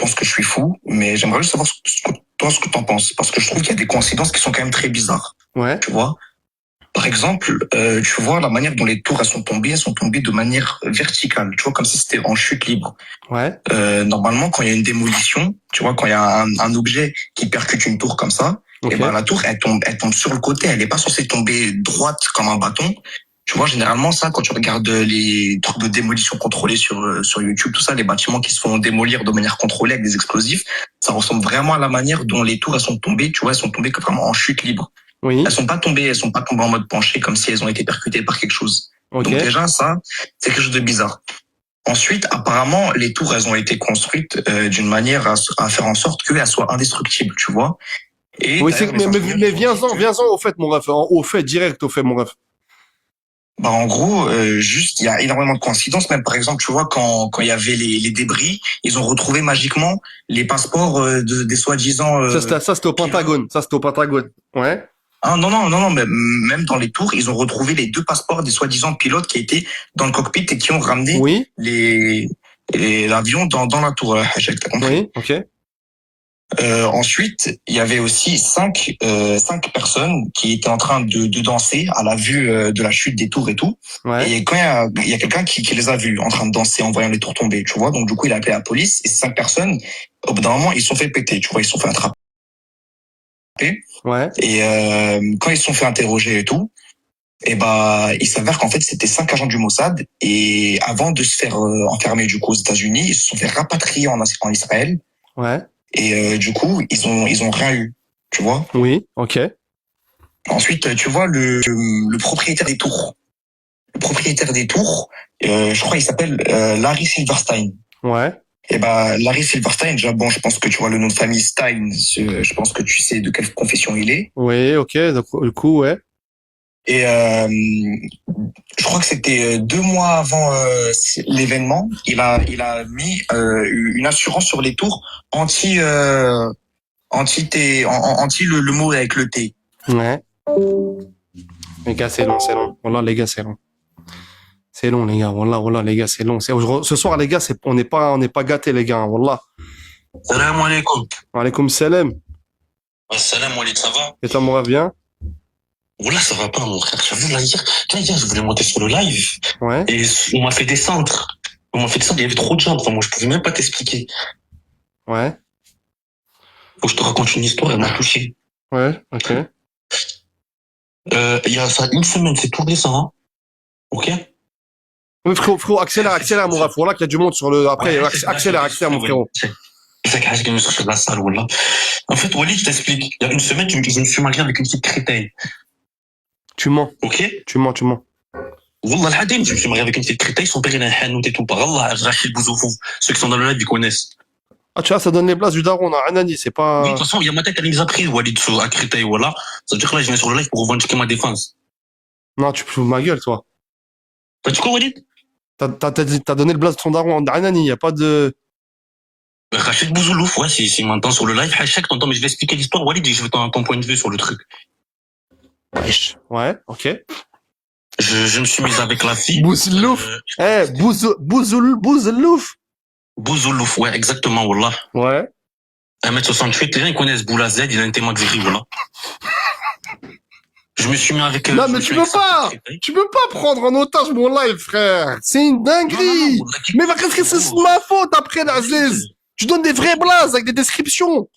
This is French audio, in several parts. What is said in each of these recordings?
pense que je suis fou, mais j'aimerais juste savoir toi, ce que t'en penses. Parce que je trouve qu'il y a des coïncidences qui sont quand même très bizarres. Ouais. Tu vois? Par exemple, tu vois la manière dont les tours elles sont tombées de manière verticale. Tu vois, comme si c'était en chute libre. Ouais. Normalement, quand il y a une démolition, tu vois, quand il y a un objet qui percute une tour comme ça, Ok. et ben la tour elle tombe sur le côté. Elle est pas censée tomber droite comme un bâton. Tu vois, généralement ça, quand tu regardes les trucs de démolition contrôlée sur YouTube, tout ça, les bâtiments qui se font démolir de manière contrôlée avec des explosifs, ça ressemble vraiment à la manière dont les tours elles sont tombées. Tu vois, elles sont tombées vraiment en chute libre. Oui. Elles sont pas tombées en mode penché comme si elles ont été percutées par quelque chose. Ok. Donc déjà ça, c'est quelque chose de bizarre. Ensuite, apparemment, les tours elles ont été construites d'une manière à faire en sorte qu'elles soient indestructibles, tu vois. Et Oui, d'ailleurs, les ingénieurs, mais ils ont dit que viens-en au fait, mon ref. Au fait, direct, au fait, mon ref. bah en gros, juste il y a énormément de coïncidences. Même par exemple, tu vois quand il y avait les débris, ils ont retrouvé magiquement les passeports des soi-disant Ça, c'était au pilotes. Pentagone. Ça, c'était au Pentagone. Ouais. Ah non, mais même dans les tours, ils ont retrouvé les deux passeports des soi-disant pilotes qui étaient dans le cockpit et qui ont ramené Oui. l'avion dans la tour. Hachek, t'as compris? Oui. Ok. Ensuite, il y avait aussi cinq personnes qui étaient en train de danser à la vue de la chute des tours et tout. Ouais. Et quand il y a quelqu'un qui les a vus en train de danser en voyant les tours tomber, tu vois. Donc du coup, il a appelé la police et ces 5 personnes, au bout d'un moment, ils se sont fait péter, tu vois, ils se sont fait attraper. Ouais. Et quand ils se sont fait interroger et tout, et bah, il s'avère qu'en fait, c'était 5 agents du Mossad. Et avant de se faire enfermer du coup aux États-Unis, ils se sont fait rapatrier en Israël. Ouais. Et du coup, ils ont rien eu, tu vois. Oui. Ok. Ensuite, tu vois le propriétaire des tours. Le propriétaire des tours, je crois, il s'appelle Larry Silverstein. Ouais. Et bah Larry Silverstein, déjà bon, je pense que tu vois le nom de famille Stein. Je pense que tu sais de quelle confession il est. Oui. Ok. Donc, du coup, ouais. Et je crois que c'était 2 mois avant l'événement, il a mis une assurance sur les tours anti le mot avec le T. Ouais. Les gars, c'est long, c'est long. Wallah, les gars, c'est long. C'est long, les gars. Wallah, les gars, c'est long. Ce soir, les gars, on n'est pas gâtés, les gars. Wallah. Salam alaikum. Wa alaykoum salam. Salam Walid, ça va? Et toi, mon ref, bien? Wallah, ça va pas, mon frère. J'avoue, là, hier, je voulais monter sur le live. Ouais. Et on m'a fait descendre. Il y avait trop de gens. Enfin, moi, je pouvais même pas t'expliquer. Ouais. Faut que je te raconte une histoire, elle m'a touché. Ouais. Ok. Il y a ça une semaine, c'est tout récent, hein. Ok? Oui, frérot, accélère, mon ref. Wallah, qu'il y a du monde sur le, après, accélère, mon frérot. C'est ça qui a je me sortir de la salle, Wallah. En fait, Walid, je t'explique. Il y a une semaine, je me suis marié avec une petite crétaine. Tu mens. Ok? Tu mens. Wallah, al-Hadim, je me suis marié avec une petite crétaine, son père, il a un hanout et tout. Par Allah, Rachid Bouzoufou. Ceux qui sont dans le live, ils connaissent. Ah, tu vois, ça donne les places du daron, à Anani, c'est Oui, pas... de toute façon, il y a ma tête, elle les a pris, Walid, à Créteil, voilà. Ça veut dire que là, je viens sur le live pour revendiquer ma défense. Non, tu fous ma gueule, toi. T'as dit quoi, Walid? T'as donné le blaze de ton daron à Anani, y a pas de... Rachid Bouzoulouf, ouais, s'il m'entend sur le live, Hachek, t'entends, mais je vais expliquer l'histoire, Walid, et je veux ton point de vue sur le truc. Wesh. Ouais, ok. Je me suis mis avec la fille. Bouzlouf. Bouzlouf. Bouzoulouf, ouais, exactement, Wallah. Ouais. 1m68, les gens, ils connaissent Boulazed, il a un témoin de Zéry, voilà. Je me suis mis avec... Non, mais tu peux pas prendre en otage mon live, frère. C'est une dinguerie. Non, Mais qu'est-ce que c'est de ma faute après, l'Aziz? Tu donnes des vrais blazes avec des descriptions.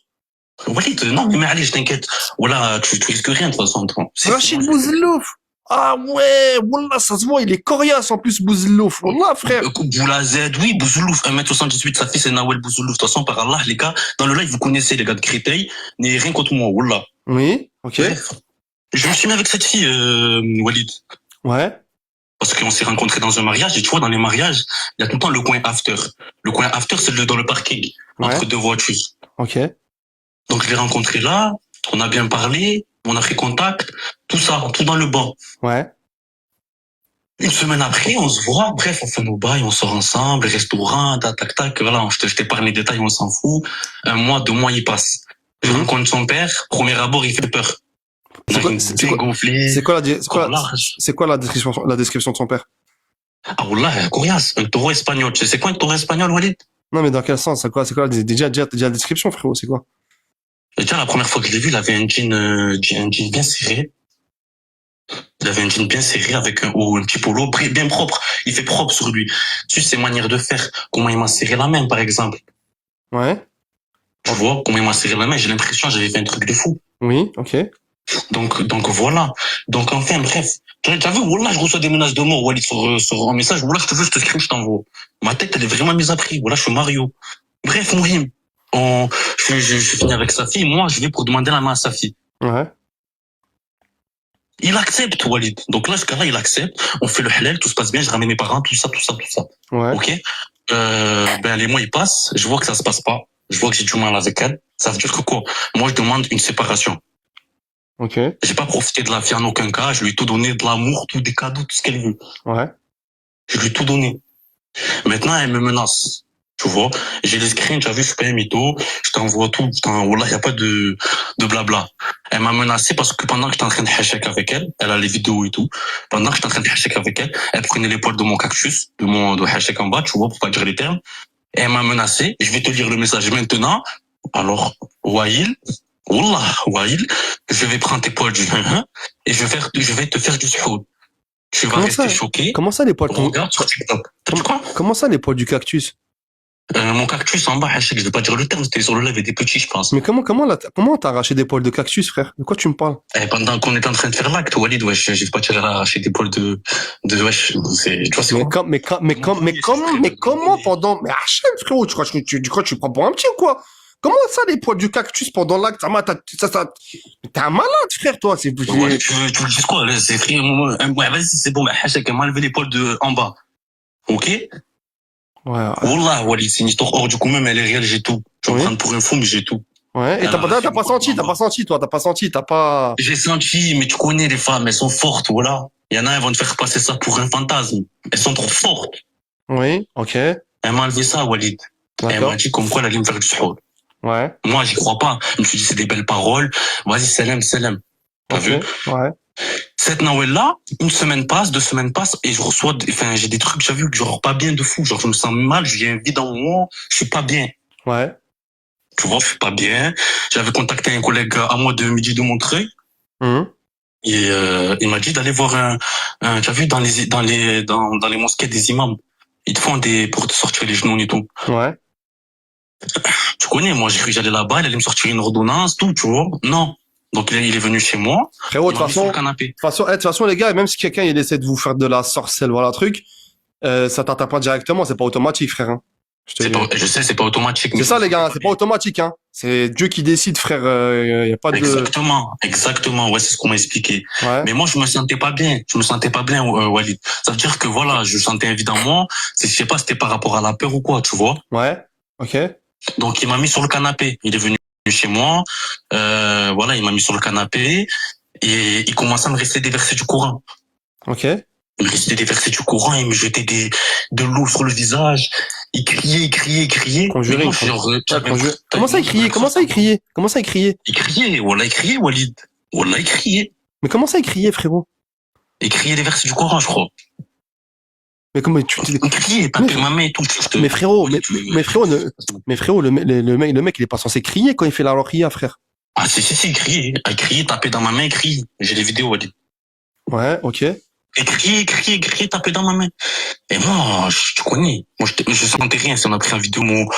Walid, non, mais allez, je t'inquiète. Voilà, tu risques rien, de toute façon. Rachid Bouzlouf. Ah ouais, wallah, ça se voit, il est coriace en plus, Bouzlouf. Wallah, frère. Boulazed, oui, Bouzoulouf, 1m78, sa fille, c'est Nawel Bouzoulouf. De toute façon, par Allah, les gars, dans le live, vous connaissez les gars de Créteil, n'ayez rien contre moi, wallah. Oui, ok. Je me suis mis avec cette fille, Walid. Ouais. Parce qu'on s'est rencontrés dans un mariage, et tu vois, dans les mariages, il y a tout le temps le coin after. Le coin after, c'est dans le parking, entre deux voitures. Ok. Donc, je l'ai rencontré là, on a bien parlé, on a fait contact, tout ça, tout dans le banc. Ouais. Une semaine après, on se voit, bref, on fait nos bails, on sort ensemble, restaurant, tac, voilà, je t'épargne les détails, on s'en fout. 1 mois, 2 mois, il passe. Je rencontre son père, premier abord, il fait peur. C'est quoi la description de son père? Ah, wallah, coriace, un taureau espagnol. Tu sais c'est quoi un taureau espagnol, Walid? Non, mais dans quel sens? C'est quoi, déjà la description, frérot, c'est quoi? Et déjà, la première fois que je l'ai vu, il avait un jean bien serré. Il avait un jean bien serré avec un petit polo bien propre. Il fait propre sur lui. Tu sais, ses manières de faire. Comment il m'a serré la main, par exemple. Ouais. Tu vois, comment il m'a serré la main. J'ai l'impression que j'avais fait un truc de fou. Oui, ok. Donc voilà. Donc enfin, bref. T'as vu, voilà, je reçois des menaces de mort, Walid, sur un message. Voilà, je te veux, je te screen, je t'envoie. Ma tête, elle est vraiment mise à prix. Voilà, je suis Mario. Bref, Mouhim. Je finis avec sa fille. Moi, je vais pour demander la main à sa fille. Ouais. Il accepte, Walid. Donc là, ce cas-là, il accepte. On fait le halal, tout se passe bien. Je ramène mes parents, tout ça. Ouais. Ok. Les mois, ils passent. Je vois que ça se passe pas. Je vois que j'ai du mal avec elle. Ça veut dire que quoi? Moi, je demande une séparation. Ok. J'ai pas profité de la fille en aucun cas. Je lui ai tout donné, de l'amour, tout des cadeaux, tout ce qu'elle veut. Ouais. Je lui ai tout donné. Maintenant, elle me menace. Tu vois, j'ai les screens, tu as vu, je suis pas un mytho, je t'envoie tout, voilà, y a pas de blabla. Elle m'a menacé parce que pendant que j'étais en train de hachek avec elle, elle a les vidéos et tout, pendant que j'étais en train de hachek avec elle, elle prenait les poils de mon cactus, de hachek en bas, tu vois, pour pas dire les termes, et elle m'a menacé, je vais te lire le message maintenant. Alors, Wail, Wallah, Wail, je vais prendre tes poils du et je vais te faire du suhoud. Tu vas rester choqué. Comment ça, les poils Regarde sur TikTok. Comment ça, les poils du cactus? Mon cactus en bas, je vais pas dire le terme, c'était sur le lèvre et des petits, je pense. Mais comment t'as arraché des poils de cactus, frère? De quoi tu me parles? Pendant qu'on était en train de faire l'acte, Walid, wesh, j'ai pas tiré arracher des poils wesh, tu vois, c'est quoi? Mais comment pendant, mais Hachem, frérot, tu crois que tu prends pour un petit ou quoi? Comment ça, les poils du cactus pendant l'acte? T'es un malade, frère, toi, c'est, Ouais, tu veux dire quoi, là, c'est frère, ouais, vas-y, c'est bon, mais Hachek, elle m'a enlevé les poils en bas. Ok? Ouais. Wallah, Walid, c'est une histoire hors du commun, mais elle est réelle, j'ai tout. Je vais me prendre pour un fou, mais j'ai tout. Ouais, et t'as pas senti, J'ai senti, mais tu connais les femmes, elles sont fortes, voilà. Il y en a, elles vont te faire passer ça pour un fantasme. Elles sont trop fortes. Oui, ok. Elle m'a enlevé ça, Walid. Elle m'a dit comme quoi elle allait me faire du suhoud. Ouais. Moi, j'y crois pas. Je me suis dit, c'est des belles paroles. Vas-y, salam. T'as vu? Ouais. Cette Noël-là, une semaine passe, 2 semaines passent, et je reçois, j'ai des trucs, j'ai vu que genre pas bien de fou. Genre, je me sens mal, j'ai un vide en moi, je suis pas bien. Ouais. Tu vois, je suis pas bien. J'avais contacté un collègue à moi de Midi de Montreuil. Et, il m'a dit d'aller voir tu as vu, dans les mosquées des imams. Ils te font pour te sortir les genoux et tout. Ouais. Tu connais, moi, j'ai cru que j'allais là-bas, il allait me sortir une ordonnance, tout, tu vois. Non. Donc, il est venu chez moi. Frérot, de toute façon, les gars, même si quelqu'un, il essaie de vous faire de la sorcelle, voilà, truc, ça t'atteint pas directement, c'est pas automatique, frère, hein. Je sais, c'est pas automatique. C'est ça, les gars, c'est pas automatique, hein. C'est Dieu qui décide, frère, y a pas de... Exactement, ouais, c'est ce qu'on m'a expliqué. Ouais. Mais moi, je me sentais pas bien, Walid. Ça veut dire que voilà, je sentais un vide en moi. Je sais pas, c'était par rapport à la peur ou quoi, tu vois. Ouais. Ok. Donc, il m'a mis sur le canapé. Il est venu chez moi. Voilà, il m'a mis sur le canapé et il commençait à me réciter des versets du Coran. Ok. Il me récitait des versets du Coran, il me jetait de l'eau sur le visage. Il criait. Conjurer. Comment ça, il criait? Il criait, Walid. Wallah, il criait. Mais comment ça, il criait, frérot? Il criait des versets du Coran, je crois. Mais comment il criait, tapait ma main et tout. Mais frérot, le mec, il est pas censé crier quand il fait la roquilla, frère. Ah, si, il criait. Il criait, tapait dans ma main, il criait. J'ai les vidéos, Walid. Ouais, ok. Et crier, taper dans ma main. Et moi, tu connais. Moi, je sentais rien. Si on a pris un vidéo.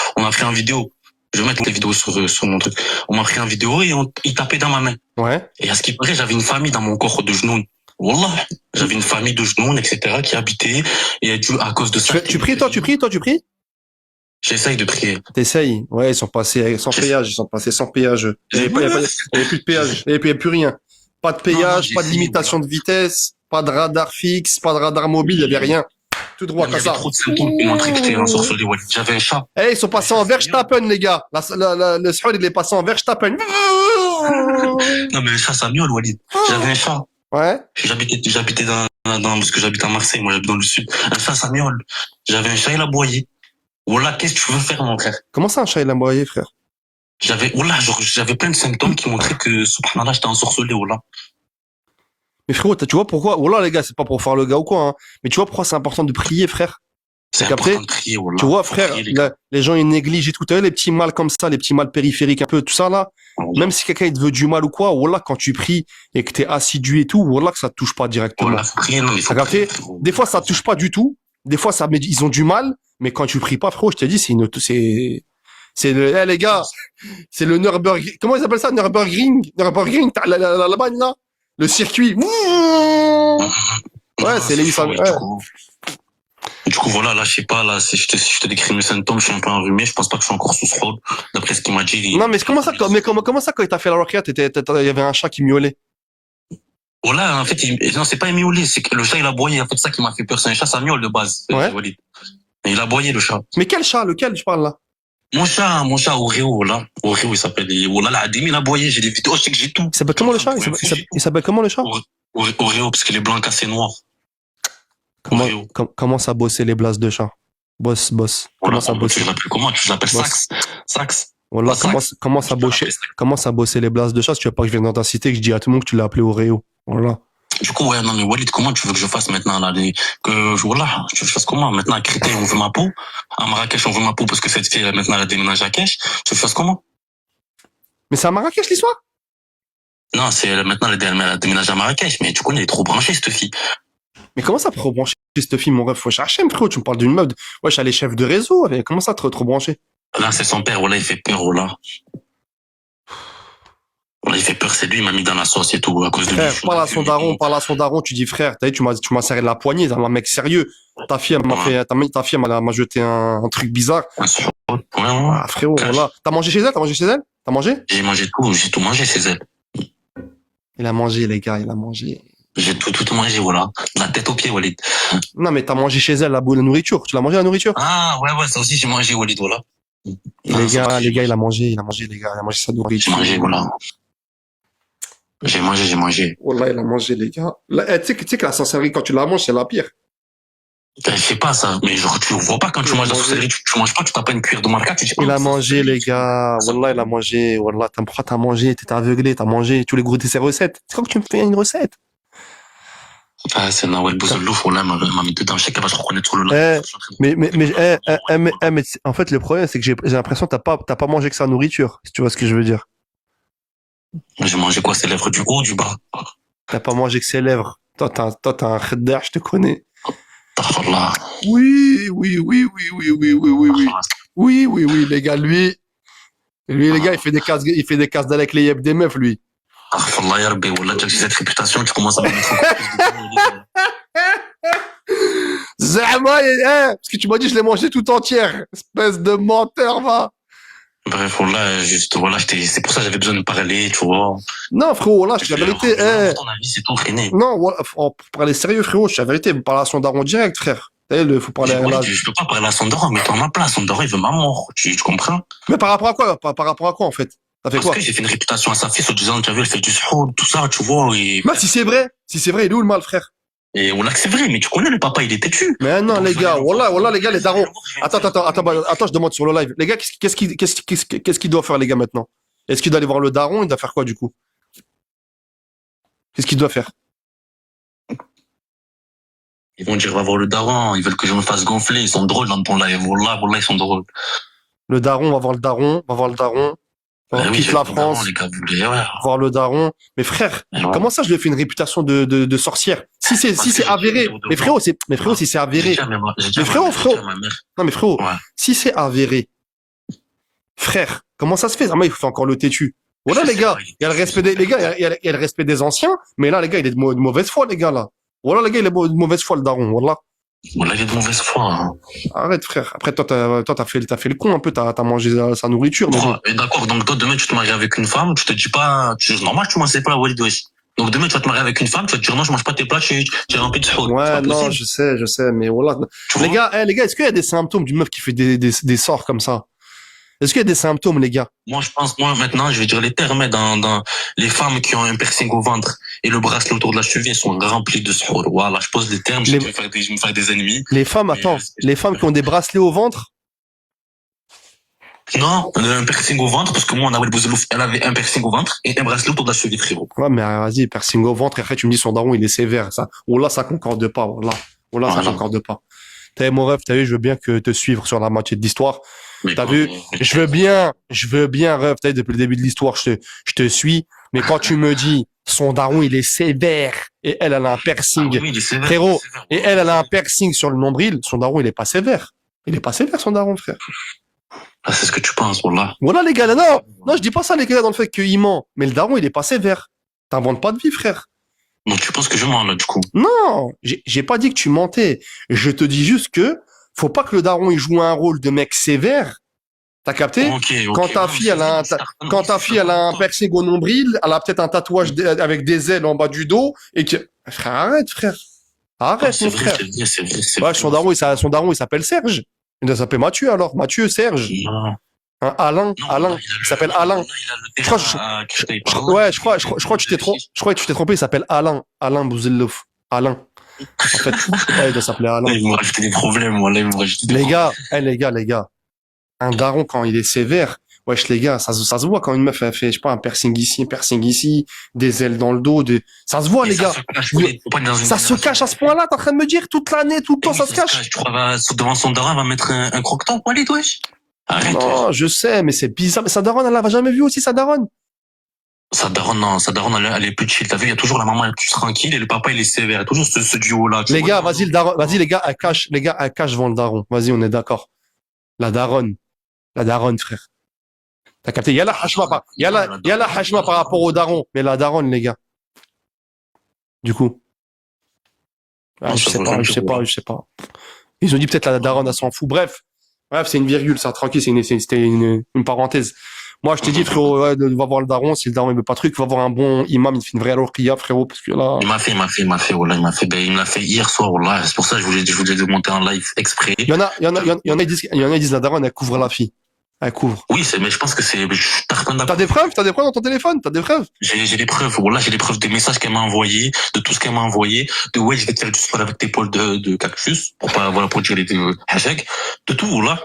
Je vais mettre les vidéos sur mon truc. On m'a pris un vidéo et il tapait dans ma main. Ouais. Et à ce qui paraît, j'avais une famille dans mon corps de genoux. Wallah. J'avais une famille de genoux, etc., qui habitait. Et à cause de ça. Tu pries? J'essaye de prier. T'essayes? Ouais, ils sont passés sans péage. Il n'y avait plus de péage. Il n'y avait plus rien. Pas de péage, pas de limitation de vitesse, pas de radar fixe, pas de radar mobile, il n'y avait rien. Tout droit comme ça. Trop de symptômes qui montraient que j'étais un sorceleur. J'avais un chat. Eh, ils sont passés en Verstappen, les gars. Le sphère, il est passé en Verstappen. Non, mais un chat, ça miaule, Walid. J'avais un chat. Ouais. J'habitais parce que j'habite à Marseille, moi, j'habite dans le sud. Un chat, ça miaule. J'avais un chat, il aboyait. Wallah, qu'est-ce que tu veux faire, mon frère? Comment ça, un chat, il a aboyé, frère? J'avais plein de symptômes qui montraient que, subhanallah, j'étais ensorcelé, Wallah. Mais frérot, tu vois pourquoi? Wallah, les gars, c'est pas pour faire le gars ou quoi, hein. Mais tu vois pourquoi c'est important de prier, frère? C'est capté? important de prier, wallah. Tu vois, Faut frère, prier, les gars. les gens, ils négligent et tout. T'as vu les petits mal comme ça, les petits mal périphériques, un peu, tout ça, là. Même si quelqu'un, il te veut du mal ou quoi, wallah, quand tu pries et que t'es assidu et tout, wallah, que ça te touche pas directement. Voilà, faut prier, non, mais faut T'as capté? prier, frérot. Des fois, ça touche pas du tout. Des fois, ils ont du mal. Mais quand tu pries pas, frérot, je t'ai dit, c'est le, les gars, c'est le Nürburgring. Comment ils appellent ça? Nürburgring, t'as la bagne, là? Le circuit. Ouais, c'est les, chaud, ouais. Du coup, voilà, là, je sais pas, là, si je te décris mes symptômes, je suis un peu enrhumé, je pense pas que je suis encore sous ce rôle, d'après ce qu'il m'a dit. Non, mais comment ça, comment ça, quand il t'a fait la roquette, il y avait un chat qui miaulait? Voilà, en fait, non, c'est pas miaulé, c'est que le chat, il a aboyé, en fait, ça qui m'a fait peur, c'est un chat, ça miaule de base. Ouais. Walid. Et il a aboyé, le chat. Mais quel chat? Lequel tu parles, là? Mon chat, Oreo, là. Oreo, il s'appelle, voilà, là, Ademi, il a aboyé, j'ai des vidéos, je sais que j'ai tout. Il s'appelle comment le chat? Il s'appelle comment le chat? Oreo, parce qu'il est blanc cassé noir. Oreo. Comment ça bosser les blases de chat? Boss. Comment ça bosser? Tu l'appelles comment? Tu l'appelles Boss. Sax? Voilà, Sax. comment ça bosser les blases de chat? Si tu veux pas que je vienne dans ta cité et que je dis à tout le monde que tu l'as appelé Oreo. Voilà. Du coup, ouais, non, mais Walid, comment tu veux que je fasse maintenant, là, voilà, tu veux que je fasse comment? Maintenant, à Créteil, on veut ma peau. À Marrakech, on veut ma peau parce que cette fille, maintenant, elle a déménagé à Cache. Tu veux que je fasse comment? Mais c'est à Marrakech, l'histoire? Non, maintenant, elle a déménagé à Marrakech, mais tu connais, elle est trop branchée, cette fille. Mais comment ça, trop branché, cette fille, mon rêve? Faut chercher, frérot. Tu me parles d'une meuf. Ouais, je suis allé chef de réseau. Mais comment ça, trop branché? Là, c'est son père, voilà, il fait peur, voilà. Voilà, il fait peur, c'est lui, il m'a mis dans la sauce et tout, à cause de lui. Frère, parle à son daron, tu dis, frère, t'as vu, tu m'as serré de la poignée, t'es un mec sérieux. Ta fille, elle m'a jeté un truc bizarre. Ouais. Ah, frérot, voilà. T'as mangé chez elle? T'as mangé? J'ai tout mangé chez elle. Il a mangé, les gars, il a mangé. J'ai tout mangé, voilà. De la tête aux pieds, Walid. Non, mais t'as mangé chez elle la nourriture. Tu l'as mangé la nourriture? Ah, ouais, ça aussi, j'ai mangé, Walid, voilà. Les gars, il a mangé, les gars, il a mangé sa nourriture. J'ai mangé, voilà. J'ai mangé. Wallah, il a mangé, les gars. Là, tu sais que la sorcellerie, quand tu la manges, c'est la pire. Je sais pas ça, mais genre, tu vois pas quand tu manges la sorcellerie, tu manges pas, tu t'as pas une cuillère de marca, tu dis, Il a mangé, les gars. Wallah, il a mangé. Wallah, pourquoi t'as mangé? T'étais aveuglé, t'as mangé. Tu voulais goûter ses recettes. C'est comme que tu me fais une recette. Ah, c'est Nawel Bouzellouf, voilà, m'a mis dedans. Je sais qu'elle va se reconnaître sur le live. Mais en fait, le problème, c'est que j'ai l'impression que t'as pas mangé que sa nourriture, si tu vois ce que je veux dire. J'ai mangé quoi, ses lèvres du haut ou du bas? T'as pas mangé que ses lèvres. Toi, t'as un khedder, je te connais. Allah. Oui, les gars, lui, les gars, il fait des casse avec les yep des meufs, lui. Allah ya Rabbi, wallah, tu as cette réputation, tu commences à me mettre encore plus de Zama, parce que tu m'as dit, je l'ai mangé tout entière. Espèce de menteur, va. Bref, voilà, juste, voilà, c'est pour ça que j'avais besoin de parler, tu vois. Non, frérot, voilà, je suis la vérité, ton avis, c'est tout freiné. Non, voilà, pour parler sérieux, frérot, je suis la vérité, parler à son daron direct, frère. Faut parler à Je peux pas parler à son daron, mais toi, à ma place, son daron, il veut ma mort, tu comprends? Mais par rapport à quoi? Par rapport à quoi, en fait? Ça fait Parce quoi? que j'ai fait une réputation à sa fille, en disant, tu as vu, elle fait du sport, tout ça, tu vois, et... Bah, si c'est vrai, il est où le mal, frère? Et on a que c'est vrai, mais tu connais le papa, il est têtu. Mais non, les gars, voilà, les gars, les darons. Attends, je demande sur le live. Les gars, qu'est-ce qu'il doit faire, les gars, maintenant? Est-ce qu'il doit aller voir le daron? Il doit faire quoi, du coup? Qu'est-ce qu'il doit faire? Ils vont dire, va voir le daron, ils veulent que je me fasse gonfler, ils sont drôles dans ton live, wallah, ils sont drôles. Le daron, on va voir le daron, on quitte la France, les gars, ouais. voir le daron. Mais frère, comment ça je lui ai fait une réputation de sorcière? Si c'est avéré. Mais frérot, si c'est avéré. Mais frérot. Non, mais frérot, si c'est avéré. Frère, comment ça se fait? Il faut encore le têtu. Voilà, les gars, il y a le respect des, les gars, il y a le respect des anciens, mais là, les gars, il est de mauvaise foi, les gars, là. Voilà, les gars, il est de mauvaise foi, le daron, voilà. Voilà, il est de mauvaise foi, hein. Arrête, frère. Après, toi, t'as fait le con un peu, t'as mangé sa nourriture. Bon, d'accord, donc toi, demain, tu te maries avec une femme, tu te dis pas, normal, tu manges tes plats, Walid, wesh. Donc demain, tu vas te marier avec une femme, tu vas te dire non, je mange pas tes plats, tu remplis de chaud. Ouais, non, je sais, mais voilà. Les gars, est-ce qu'il y a des symptômes d'une meuf qui fait des sorts comme ça? Est-ce qu'il y a des symptômes, les gars? Moi, maintenant, je vais dire les termes, mais dans les femmes qui ont un piercing au ventre et le bracelet autour de la cheville, elles sont remplies de suhour. Voilà, je pose les termes, je vais me faire des ennemis. Les femmes, les femmes qui ont des bracelets au ventre? Non, on a un piercing au ventre, parce que moi, Nawel Bouzellouf, elle avait un piercing au ventre et un bracelet autour de la cheville, frérot. Ouais, mais vas-y, piercing au ventre, et après, tu me dis son daron, il est sévère, ça. Oh là, ça concorde pas, voilà. Oh là, ça concorde pas. T'as vu, mon ref, t'as vu, je veux bien que te suivre sur la moitié de l'histoire. Mais T'as quand- vu? Je veux bien, ref, t'as vu, depuis le début de l'histoire, je te suis. Mais quand tu me dis, son daron, il est sévère, et elle a un Ah piercing, oui, il est sévère. frérot, il est sévère. et elle a un piercing sur le nombril, son daron, il est pas sévère. Il est pas sévère, son daron, frère. Ah, c'est ce que tu penses, Wallah. Voilà, les gars, là, non, je dis pas ça, les gars, dans le fait qu'il ment. Mais le daron, il est pas sévère. T'inventes pas de vie, frère. Donc tu penses que je mens, là, du coup. Non, j'ai pas dit que tu mentais. Je te dis juste que faut pas que le daron il joue un rôle de mec sévère. T'as capté? Ok, Quand ta non, fille elle a quand ta fille elle a un piercing au nombril, elle a peut-être un tatouage avec des ailes en bas du dos et que frère arrête frère. Arrête c'est mon vrai, frère. c'est vrai, c'est vrai, c'est Ouais, vrai. son daron il s'appelle Serge. Il doit s'appeler Mathieu alors, Mathieu Serge. Non, Hein, Alain, non, Alain, il s'appelle Alain. Il a le Je crois terrain à Kirchhoff. Ouais, je crois que tu t'es trompé. Je crois que tu t'es trompé, il s'appelle Alain Bouzellouf. Alain. En fait, ouais, il doit s'appeler Alain. Ils m'ont rajouté des problèmes, moi, là, ils m'ont rajouté des Les problèmes. gars, les gars. Un daron, quand il est sévère, wesh, les gars, ça se voit quand une meuf, elle fait, je sais pas, un piercing ici, des ailes dans le dos, ça se voit, Et les ça gars. se cache, faut pas être dans une Ça se cache à ce point-là, t'es en train de me dire, toute l'année, tout le temps, ça se cache? Tu crois, devant son daron, elle va mettre un croquetant, Walid, wesh? Arrête, wesh. Non, je sais, mais c'est bizarre. Mais sa daronne, elle l'avait jamais vu aussi, sa daronne. Sa daronne, non, sa daronne, elle est plus chill. T'as vu, il y a toujours la maman, elle est plus tranquille et le papa, il est sévère. Il y a toujours ce duo-là. tu Les vois. gars, vas-y, le daron, vas-y, les gars, elle cache devant le daron. Vas-y, on est d'accord. La daronne, frère. T'as capté? Il y a la hachma par rapport au daron. Mais la daronne, les gars. Du coup. Ah, Non, je ça sais vaut pas, jamais je sais le pas, coup. je sais pas. Ils ont dit peut-être la daronne, elle s'en fout. Bref, c'est une virgule, ça, tranquille, c'était une parenthèse. Moi, je t'ai dit, frérot, ouais, va voir le daron, si le daron il veut pas truc, va voir un bon imam, il fait une vraie ruqya, frérot, parce que là, Il m'a fait, Wallah, il me l'a fait hier soir, Wallah. C'est pour ça que je voulais monter en live exprès. il y en a, ils disent la daronne, elle couvre la fille. Elle couvre. Oui, mais je pense que T'as des preuves dans ton téléphone? T'as des preuves? J'ai des preuves, Wallah, j'ai des preuves des messages qu'elle m'a envoyés, de tout ce qu'elle m'a envoyé, de ouais, je vais te faire du sport avec tes poils de cactus, pour pas, voilà, pour dire les hashtags, de tout, Wallah.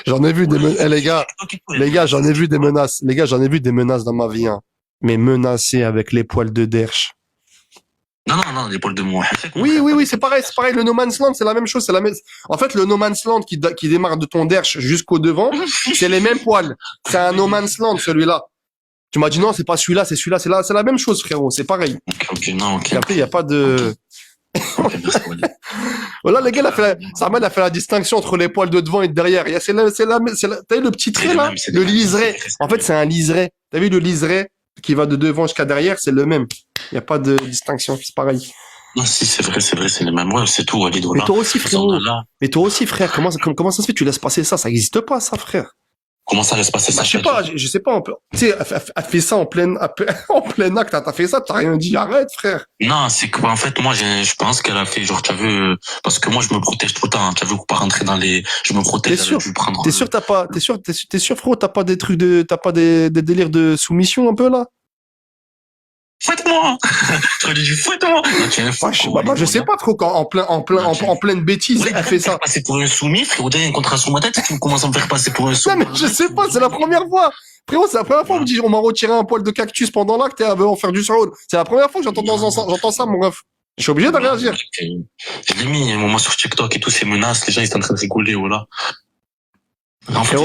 J'en ai vu les gars, j'en ai vu des menaces. Les gars, j'en ai vu des menaces dans ma vie, hein. Mais menacé avec les poils de derche. Non, les poils de moi. Oui, c'est pareil, le No Man's Land, c'est la même chose, en fait, le No Man's Land qui démarre de ton derche jusqu'au devant, c'est les mêmes poils. C'est un No Man's Land, celui-là. Tu m'as dit non, c'est pas celui-là, c'est celui-là, c'est la même chose, frérot, c'est pareil. Ok. Et après, il y a pas de, voilà, les gars, Sarman a fait la distinction entre les poils de devant et de derrière. T'as vu le petit trait, là? Le liseré. En fait, c'est un liseré. T'as vu le liseré qui va de devant jusqu'à derrière, c'est le même. Il y a pas de distinction, c'est pareil. Non, si, c'est vrai, c'est les mêmes. Ouais, c'est tout, Walid, Mais toi aussi, frère, comment ça se fait? Tu laisses passer ça? Ça existe pas, ça, frère. Comment ça laisse passer ça? Je sais pas, tu sais, elle fait ça en plein acte, t'as fait ça, t'as rien dit, arrête, frère. Non, c'est que, en fait, moi, je pense qu'elle a fait, genre, tu as vu, parce que moi, je me protège tout le temps, tu as vu, pour pas rentrer je me protège, T'es sûr? je vais prendre. T'es sûr, frérot, t'as pas des délires de soumission un peu, là? Fouette-moi! Tu dit, fouette-moi! Non, tu es un fou, Je sais pas, frérot, quand en pleine bêtise, elle fait ça. Passer pour un soumis, frérot, t'as un contrat sur ma tête, tu commences à me faire passer pour un soumis. Non, mais je sais pas, c'est la première fois. Frérot, c'est la première fois on m'a retiré un poil de cactus pendant l'acte et en faire du surround. C'est la première fois que j'entends ça, mon ref. Je suis obligé de réagir. Je l'ai mis un moment sur TikTok et tout, ces menaces, les gens, ils sont en train de rigoler, voilà. En fait,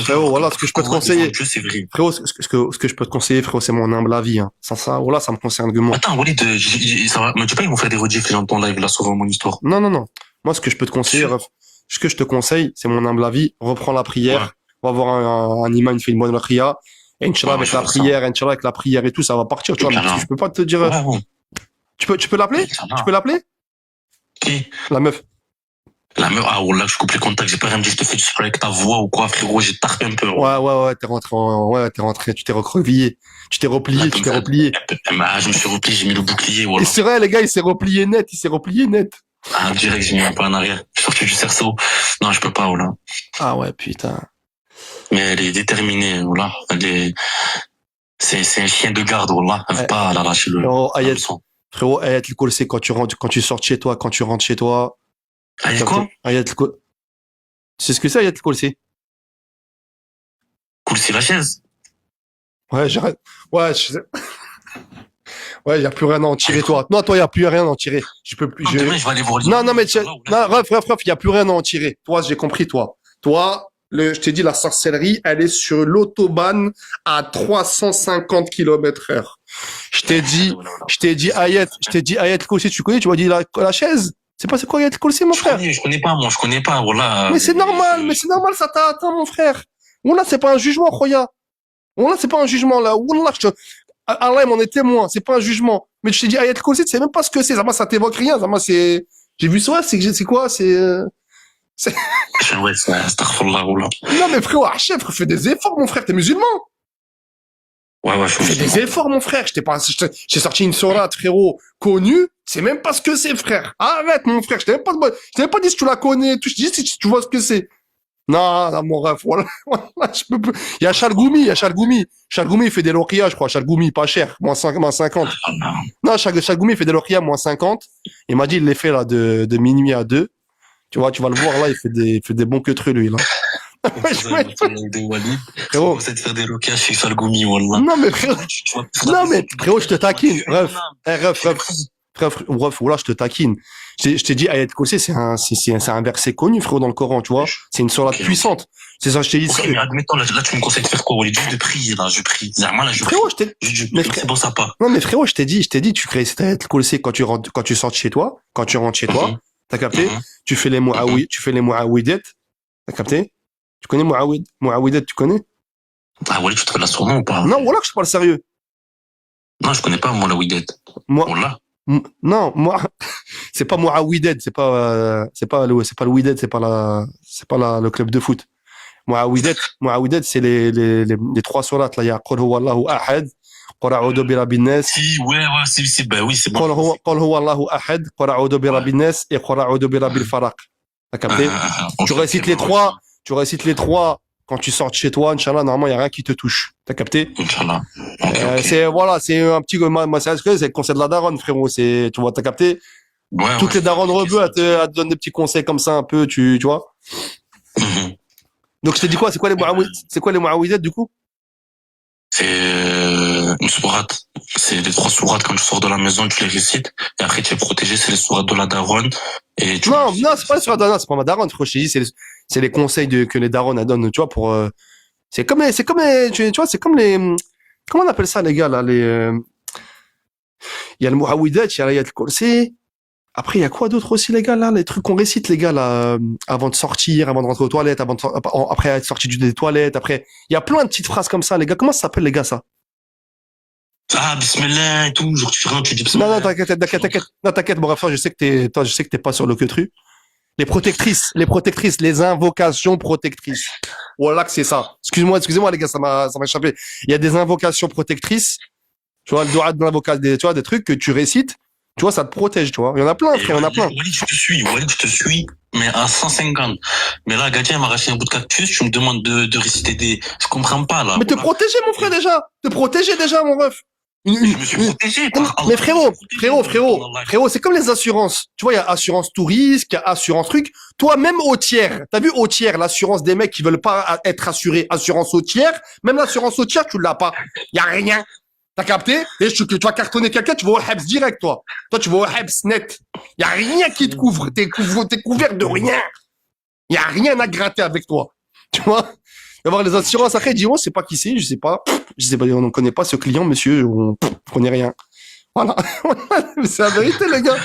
frérot, voilà, ce que je peux te conseiller. C'est vrai. Frérot, ce que je peux te conseiller, frérot, c'est mon humble avis, hein. Sans ça, voilà, ça me concerne que moi. Attends, Walid, ça va, mais tu sais pas, ils vont faire des rediffs, les gens de ton live, là, sur mon histoire. Non. Moi, ce que je peux te conseiller, ref, ce que je te conseille, c'est mon humble avis. Reprends la prière. Ouais. On va voir un imam, il fait une bonne prière. Et Inch'Allah, avec la prière et tout, ça va partir, tu vois. Mais je peux pas te dire, Ouais. tu peux l'appeler? Tu peux l'appeler? Qui? La meuf. La meuf, ah, oh là, je coupe les contacts, j'ai pas rien me dit, je te fais du spray avec ta voix ou quoi, frérot, j'ai tarté un peu. Ouais, t'es rentré, tu t'es recroquevillé. Tu t'es replié. Je me suis replié, j'ai mis le bouclier, voilà. Et c'est vrai, les gars, il s'est replié net. Ah, direct, j'ai mis un peu en arrière. Je suis sorti du cerceau. Non, je peux pas, voilà. Ah ouais, putain. Mais elle est déterminée, voilà. C'est un chien de garde, voilà. Elle veut pas la lâcher Frérot, Ayat le Kol, c'est quand tu rentres chez toi. Ayat quoi? Ayat le Kol. Tu sais ce que c'est, Ayat le Kol, c'est? Cool, c'est la chaise. Ouais, j'arrête. Ouais, je sais. Ouais, y a plus rien à en tirer, toi. Non, toi, y a plus rien à en tirer. Je peux plus, Demain, je vais aller voir Non, mais, non, ref, y a plus rien à en tirer. Toi, j'ai compris, toi. Toi, je t'ai dit, la sorcellerie, elle est sur l'autobahn à 350 km/h. Je t'ai dit, Ayat Kursi, tu connais, tu m'as dit la chaise. C'est quoi Ayat Kursi, mon frère? Je connais pas, moi, je connais pas, voilà. Mais c'est normal, ça t'a atteint, mon frère. Wallah, c'est pas un jugement, Khoya. Wallah, c'est pas un jugement, là. Wallah, Allah m'en est témoin, c'est pas un jugement. Mais je t'ai dit, Ayat Kursi, tu sais même pas ce que c'est. Ça t'évoque rien. J'ai vu ça, c'est quoi? Ouais, c'est astaghfirullah, wallah. Non, mais frérot, Hachef, fais des efforts, mon frère, t'es musulman. Ouais, je Fais suis des efforts, mon frère. J'ai sorti une sourate, frérot, connue. C'est même pas ce que c'est, frère. Arrête, mon frère. Je t'avais pas dit si tu la connais. Je te dis si tu vois ce que c'est. Non, mon ref, voilà, je peux plus. Il y a Chalgoumi. Chalgoumi, il fait des loqia, je crois. Chalgoumi, pas cher. Moins 50. Non, Chalgoumi, il fait des loqia, moins 50. Il m'a dit, il les fait, là, de minuit à 2. Tu vois, tu vas le voir, là, il fait des bons queutreux, lui, là. Frérot. Vous êtes faire des locages chez Salgoumi, wallah. Non, mais frérot, je te taquine. Ref, voilà, je te taquine. Je t'ai dit, Ayat Kursi, c'est un verset connu, frérot, dans le Coran, tu vois. C'est une sourate puissante. C'est ça, je t'ai dit. Ok, mais admettons, là, tu me conseilles de faire quoi, Walid? Juste de prier, là, je prie. Là, je prie. Frérot, c'est bon, ça pas. Non, mais frérot, je t'ai dit, tu crées cette Ayat Kursi quand tu sors de chez toi, quand tu rentres chez toi. T'as capté? Tu fais les mu'awidat. T'as capté? Tu connais Mu'awidat, tu connais? Ah, Walid, tu te relations ou pas? Non, voilà que je parle sérieux. Non, je connais pas, moi, la Widet. Non, moi, c'est pas Mu'awidat, c'est pas le Wydad, c'est pas le club de foot. Mu'awidat, c'est les trois sourates, là. Il y a Qul huwa Allahu ahad, Qul a'udhu bi rabbin nas. Si, bah oui, c'est bon. Qul huwa Allahu ahad, Qul a'udhu bi rabbin nas et Qul a'udhu bi rabbil falaq. T'as capté? Tu récites les trois quand tu sors de chez toi, Inch'Allah, normalement, il n'y a rien qui te touche. T'as capté? Inch'Allah. C'est un petit, c'est le conseil de la daronne, frérot. Tu vois, t'as capté? Ouais, toutes les daronnes rebeux, elles te donnent des petits conseils comme ça, un peu, tu vois? Donc, je t'ai dit quoi? C'est quoi les mu'awidat, du coup? C'est une sourate. C'est les trois sourates quand tu sors de la maison, tu les récites. Et après, tu es protégé, c'est les sourates de la daronne. Non, c'est pas les sourates de la daronne, c'est pas ma daronne, frérot. Je t'ai dit, c'est les conseils que les daronnes, elles donnent, tu vois, pour, tu vois, c'est comme les, comment on appelle ça, les gars, là, il y a le mu'awidat, il y a le kursi. Après, il y a quoi d'autre aussi, les gars, là, les trucs qu'on récite, les gars, là, avant de sortir, avant de rentrer aux toilettes, après être sorti des toilettes, après, il y a plein de petites phrases comme ça, les gars. Comment ça s'appelle, les gars, ça? Ah, bismillah et tout, genre, tu rentres, tu dis bismillah. Non, t'inquiète, mon frère, je sais que t'es pas sur le queutru. Les protectrices, les invocations protectrices. Voilà que c'est ça. Excusez-moi, les gars, ça m'a échappé. Il y a des invocations protectrices. Tu vois, le doigt de l'invocation, tu vois, des trucs que tu récites. Tu vois, ça te protège, tu vois. Il y en a plein, frère, il y en a plein. Walid, je te suis, mais à 150. Mais là, Gadia m'a arraché un bout de cactus, tu me demandes de réciter je comprends pas, là. Mais te protéger, mon frère, déjà. Te protéger, déjà, mon ref. Je me suis protégé. Mais frérot, c'est comme les assurances. Tu vois, il y a assurance tout risque, il y a assurance truc. Toi, même au tiers, t'as vu au tiers, l'assurance des mecs qui veulent pas être assurés, assurance au tiers, même l'assurance au tiers, tu l'as pas. Il y a rien. T'as capté? Et tu vas cartonner quelqu'un, tu vas au Habs direct, toi. Toi, tu vas au Habs net. Il y a rien qui te couvre. T'es couvert de rien. Il y a rien à gratter avec toi. Tu vois? D'avoir les assurances après, ils disent, oh, c'est pas qui c'est, je sais pas, on ne connaît pas ce client, monsieur, on connaît rien. Voilà. C'est la vérité, les gars.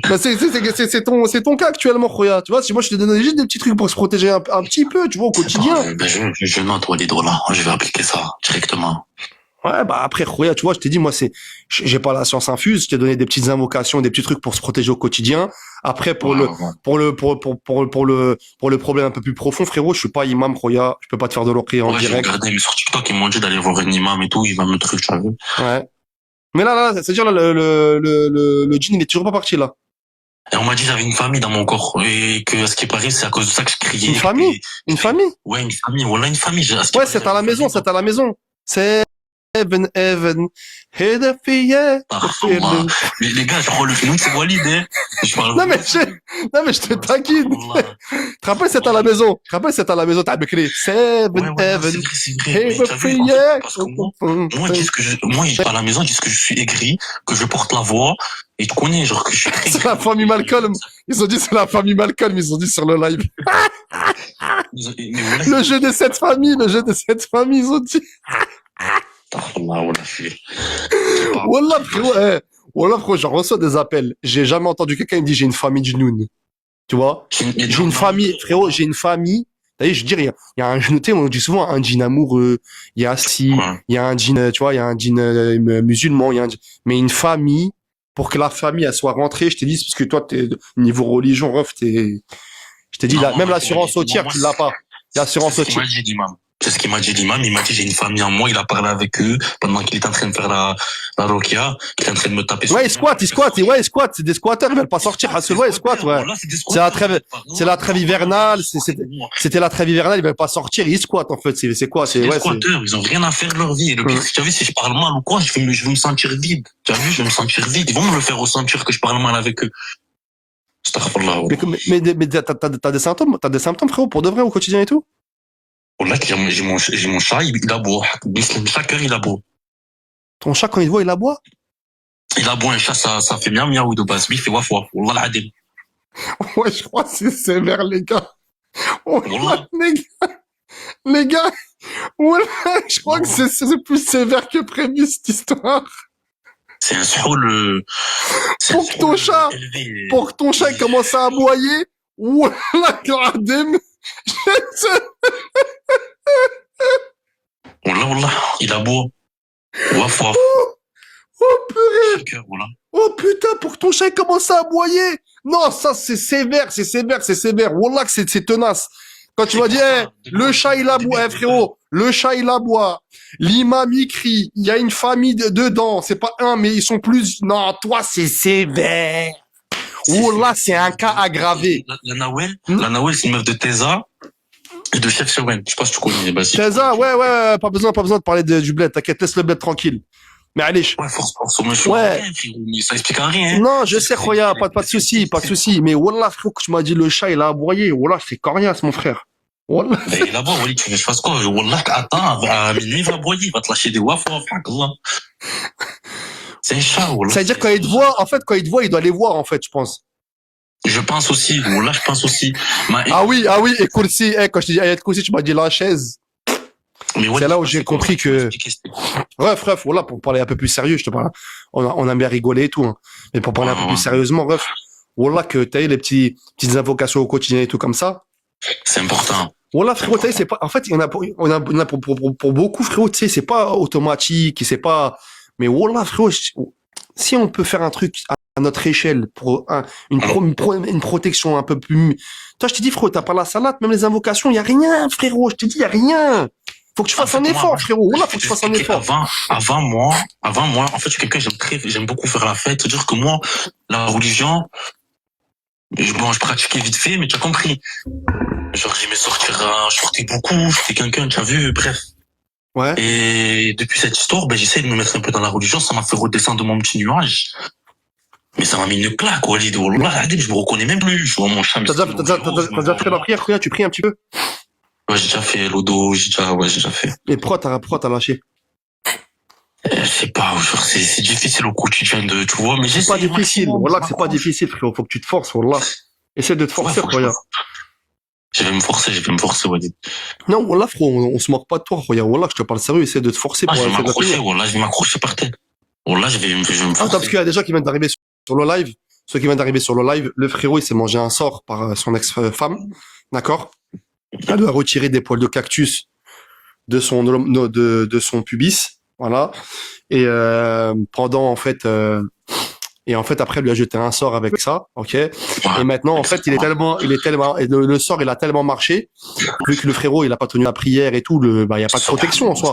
Bah, c'est ton cas actuellement, Khoya. Tu vois, si moi, je te donne juste des petits trucs pour se protéger un petit peu, tu vois, au quotidien. Je note, Walid, là. Je vais appliquer ça directement. Ouais, bah après, Khoya, tu vois, je t'ai dit, moi, j'ai pas la science infuse, je t'ai donné des petites invocations, des petits trucs pour se protéger au quotidien. Après, pour le problème un peu plus profond, frérot, je suis pas imam, Khoya, je peux pas te faire de l'oqi en direct. J'ai regardé, mais sur TikTok, ils m'ont dit d'aller voir un imam et tout, il va me truc, tu vois. Ouais. Mais là, c'est-à-dire, là, le djinn, il est toujours pas parti, là. Et on m'a dit, j'avais une famille dans mon corps, et que, à ce qui paraît, c'est à cause de ça que je criais. Une famille? Une famille? Ouais, une famille, voilà, une famille. Ouais, c'est à la maison. Heaven. هدفية. Allah. Mais les gars, je crois le film, c'est Walid, hein. Je parle. Non, mais je te taquine. Allah. Tu te rappelles, c'est à la maison. T'as becqué. Seven Ouais, ouais, Heaven. c'est vrai. Mais t'as vu, en fait, Heaven. parce que moi, ils disent que à la maison, ils disent que je suis aigri, que je porte la voix, et tu connais, genre, que je suis très C'est la famille Malcolm. Ils ont dit c'est la famille Malcolm, ils ont dit sur le live. Mais voilà, Le jeu des 7 familles, ils ont dit. Allah, on a fait. Wallah, frérot, Wallah, frérot, j'en reçois des appels. J'ai jamais entendu quelqu'un qui me dit j'ai une famille du Noun. Tu vois? J'ai une famille, frérot, j'ai une famille. T'as vu, je veux dire, il y a un djinn, tu sais, on dit souvent un djinn amoureux, il y a si, il y a un djinn, tu vois, il y a un djinn musulman, il y a un djinn, mais une famille, pour que la famille, elle soit rentrée, je t'ai dit, parce que toi, niveau religion, ref, je t'ai dit, Non, même moi, l'assurance routière, tu l'as pas. L'assurance C'est ce qu'il routière. m'a dit l'imam. C'est ce qu'il m'a dit l'imam. Il m'a dit j'ai une famille en moi. Il a parlé avec eux pendant qu'il était en train de faire la roquia. Il était en train de me taper sur Ouais, ils squattent. C'est des squatteurs, ils veulent pas sortir. Ah, ouais, ils squattent, ouais. C'est la trêve hivernale, c'était la trêve hivernale, ils veulent pas sortir, ils squattent, en fait. C'est quoi? C'est des squatteurs. Ils ont rien à faire de leur vie. Et le pire, tu as vu, si je parle mal ou quoi, je vais me sentir vide. Tu as vu, je vais me sentir vide. Ils vont me le faire ressentir que je parle mal avec eux. Astaghfirullah. Mais t'as des symptômes, frérot, pour de vrai, au quotidien et tout? Wallah, j'ai mon chat, il aboie. Chaque heure, il aboie. Ton chat, quand il te voit, il aboie? Il aboie un chat, ça fait bien miaou de base. Lui, il fait waf waf. Wallah, l'adim. Ouais, je crois que c'est sévère, les gars. Wallah. Les gars, ouais, je crois que c'est plus sévère que prévu, cette histoire. C'est un soul, Pour que ton chat commence à aboyer, wallah, l'adim. Wallah, il aboie. Waf waf. Oh, purée. Chaque heure, voilà. Oh putain, pour que ton chat commence à aboyer. Non, ça c'est sévère. Wallah que c'est tenace. Quand tu m'as dit, le chat il aboie, frérot, le chat il aboie. L'imam il crie, il y a une famille dedans, c'est pas un, mais ils sont plus. Non, toi c'est sévère. Wallah, c'est un cas aggravé. La Nawel, c'est une meuf de Teza et de Chef Sewen. Je sais pas si tu connais. Bah, si Teza, ouais, pas besoin de parler du bled. T'inquiète, laisse le bled tranquille. Mais allez. Ouais, force, monsieur. Ouais. Rien, ça explique rien. Non, je sais, Khoya, pas de souci. Mais Wallah, frérot, que tu m'as dit le chat, il a aboyé. Wallah, c'est coriace, mon frère. Wallah. Et là-bas, Wally, tu veux que je fasse quoi? Wallah, attends, à minuit, il va aboyer, il va te lâcher des waf waf, Allah. C'est un chat, Wallah. Ça veut dire quand il te voit, en fait, il doit les voir, en fait, je pense. Je pense aussi, Wallah, je pense aussi. Ah oui, et Kursi, quand je t'ai dit Ayat Kursi, tu m'as dit la chaise. Mais c'est là où j'ai compris que. Bref, voilà, pour parler un peu plus sérieux, je te parle. On aime bien rigoler et tout, hein. Mais pour parler un peu plus sérieusement, bref, voilà que t'as eu les petites invocations au quotidien et tout comme ça. C'est important. Voilà, frérot, t'as eu, c'est pas, en fait, il y en a pour beaucoup, frérot, tu sais, c'est pas automatique, c'est pas, mais voilà, frérot, si on peut faire un truc à notre échelle pour une protection un peu plus, toi, je te dis, frérot, t'as pas la salade, même les invocations, y a rien, frérot, je te dis, y a rien. Faut que tu fasses un effort, frérot. Voilà, faut que tu fasses un effort. Avant moi, en fait, je suis quelqu'un, j'aime beaucoup faire la fête. C'est-à-dire que moi, la religion, je pratiquais vite fait, mais tu as compris. Genre, j'aimais sortir, je sortais beaucoup, j'étais quelqu'un, tu as vu, bref. Ouais. Et depuis cette histoire, j'essaie de me mettre un peu dans la religion, ça m'a fait redescendre de mon petit nuage. Mais ça m'a mis une claque, Walid. Wallah, je me reconnais même plus. Je vois mon chat. T'as déjà fait la prière, Khoya? Tu pries un petit peu? Ouais, j'ai déjà fait l'odo, j'ai déjà fait. Et pourquoi t'as lâché? Je sais pas, genre, c'est difficile au quotidien de, tu vois, mais c'est pas difficile. Voilà que c'est pas difficile, frérot. Faut que tu te forces, Wallah. Essaie de te forcer, Khoya. Je vais me forcer, Walid. Non, Wallah, frérot, on se moque pas de toi, Khoya. Wallah, je te parle sérieux, essaie de te forcer pour essayer de prier. Wallah, je vais m'accrocher par terre. Wallah, je vais me forcer. Ah, parce qu'il y a des gens qui viennent d'arriver sur le live. Ceux qui viennent d'arriver sur le live, le frérot, il s'est mangé un sort par son ex-femme. D'accord? Elle doit retirer des poils de cactus de son pubis, voilà. Et pendant en fait, Et en fait, après, il lui a jeté un sort avec ça, ok. Et Ouais. maintenant, en fait, il est tellement, et le sort, il a tellement marché, vu que le frérot, il a pas tenu la prière et tout, il y a pas de protection en soi.